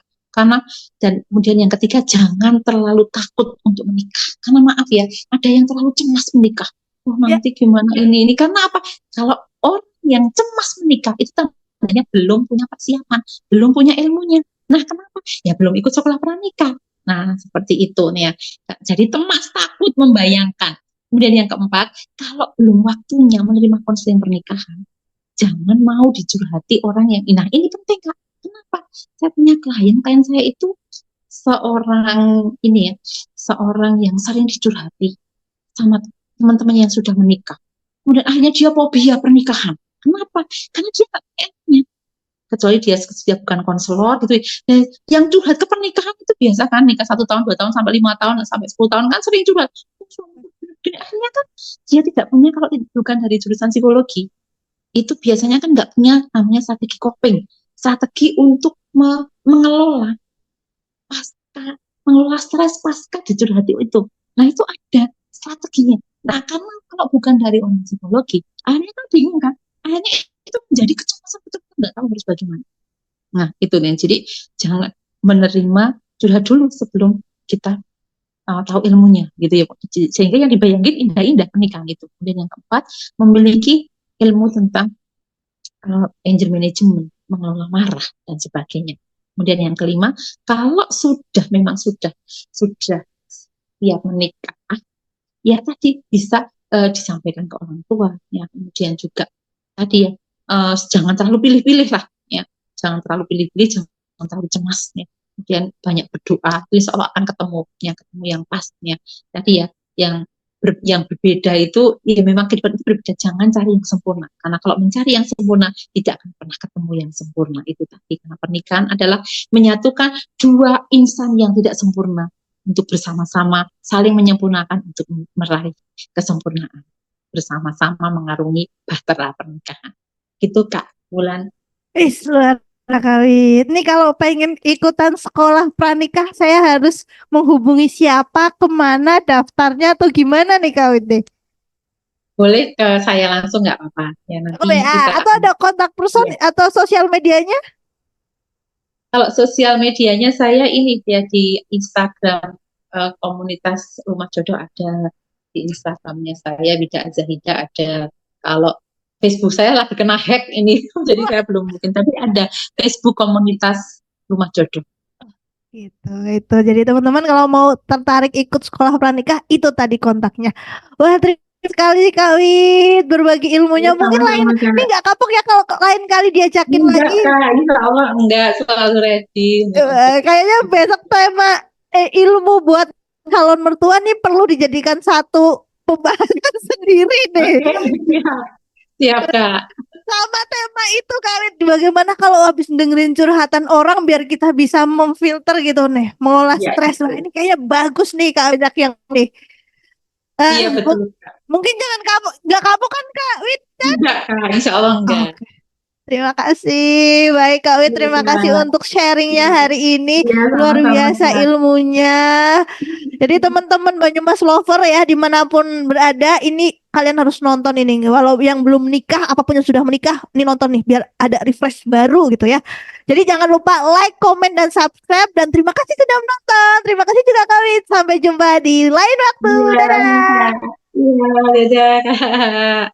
Dan kemudian yang ketiga, jangan terlalu takut untuk menikah. Karena maaf ya, ada yang terlalu cemas menikah. Nanti gimana ini? Karena apa? Kalau orang yang cemas menikah itu tandanya belum punya persiapan, belum punya ilmunya. Nah, kenapa? Ya belum ikut sekolah pranikah. Nah, seperti itu nih ya. Jadi cemas, takut, membayangkan. Kemudian yang keempat, kalau belum waktunya menerima konseling pernikahan, jangan mau dicurhati orang yang, nah ini penting Kak. Kenapa? Saya punya klien saya itu seorang yang sering dicurhati sama teman-teman yang sudah menikah. Kemudian akhirnya dia fobia pernikahan. Kenapa? Karena dia tak punya, kecuali dia bukan konselor gitu. Yang curhat ke pernikahan itu biasa kan, nikah 1 tahun, 2 tahun, sampai 5 tahun, sampai 10 tahun kan sering curhat. Dan akhirnya kan dia tidak punya, kalau bukan dari jurusan psikologi, itu biasanya kan nggak punya namanya strategi coping, strategi untuk mengelola stres pasca dicurhati itu. Nah itu ada strateginya. Nah karena kalau bukan dari orang psikologi, akhirnya kan bingung kan, akhirnya itu menjadi kecemasan, betul nggak tahu harus bagaimana. Nah itu nih, jadi jangan menerima curhat dulu sebelum kita tahu ilmunya gitu ya, sehingga yang dibayangin indah-indah pernikahan itu. Kemudian yang keempat, memiliki ilmu tentang anger management, mengelola marah dan sebagainya. Kemudian yang kelima, kalau memang sudah siap menikah, ya tadi bisa disampaikan ke orang tua ya. Kemudian juga tadi ya, jangan terlalu pilih-pilih lah ya, jangan terlalu pilih-pilih, jangan terlalu cemas ya. Kemudian banyak berdoa, insya Allah akan ketemu yang pas ya. Tadi ya, yang berbeda itu ya, memang kehidupan itu berbeda, jangan cari yang sempurna, karena kalau mencari yang sempurna tidak akan pernah ketemu yang sempurna. Itu tadi, karena pernikahan adalah menyatukan dua insan yang tidak sempurna untuk bersama-sama saling menyempurnakan untuk meraih kesempurnaan, bersama-sama mengarungi bahtera pernikahan. Gitu Kak Wulan. Luar kali. Ini kalau pengen ikutan sekolah pranikah, saya harus menghubungi siapa, kemana, daftarnya atau gimana nih Kak Wid? Boleh ke saya langsung nggak apa-apa ya, nanti WA atau ada kontak person atau sosial medianya? Kalau sosial medianya saya ini ya di Instagram, komunitas Rumah Jodoh ada, di Instagramnya saya Wida Azahida ada. Kalau Facebook saya lagi kena hack ini, jadi saya belum mungkin, tapi ada Facebook komunitas Rumah Jodoh. Itu. Jadi teman-teman kalau mau tertarik ikut sekolah pranikah, itu tadi kontaknya. Wah, terima kasih sekali Kak Wid berbagi ilmunya. Mungkin ini nggak kapok ya kalau lain kali diajakin enggak, lagi. Kak, insya Allah enggak, selalu ready. Kayaknya besok tema ilmu buat calon mertua nih perlu dijadikan satu pembahasan sendiri deh. Siap Kak. Sama tema itu kali, bagaimana kalau habis dengerin curhatan orang biar kita bisa memfilter gitu nih, mengolah stres. Lah ini kayaknya bagus nih Kak Wid yang nih. Iya betul Kak. Mungkin nggak kamu kan Kak Wid kan? Enggak Kak, insya Allah enggak. Okay. Terima kasih, baik Kak Wid, terima kasih untuk sharingnya hari ini, luar biasa ilmunya. Jadi teman-teman Banyumas lover ya, dimanapun berada, ini kalian harus nonton ini. Walau yang belum menikah, apapun yang sudah menikah, ini nonton nih biar ada refresh baru gitu ya. Jadi jangan lupa like, komen, dan subscribe. Dan terima kasih sudah menonton. Terima kasih juga Kak Wid. Sampai jumpa di lain waktu. Dadah. Iya, dadah.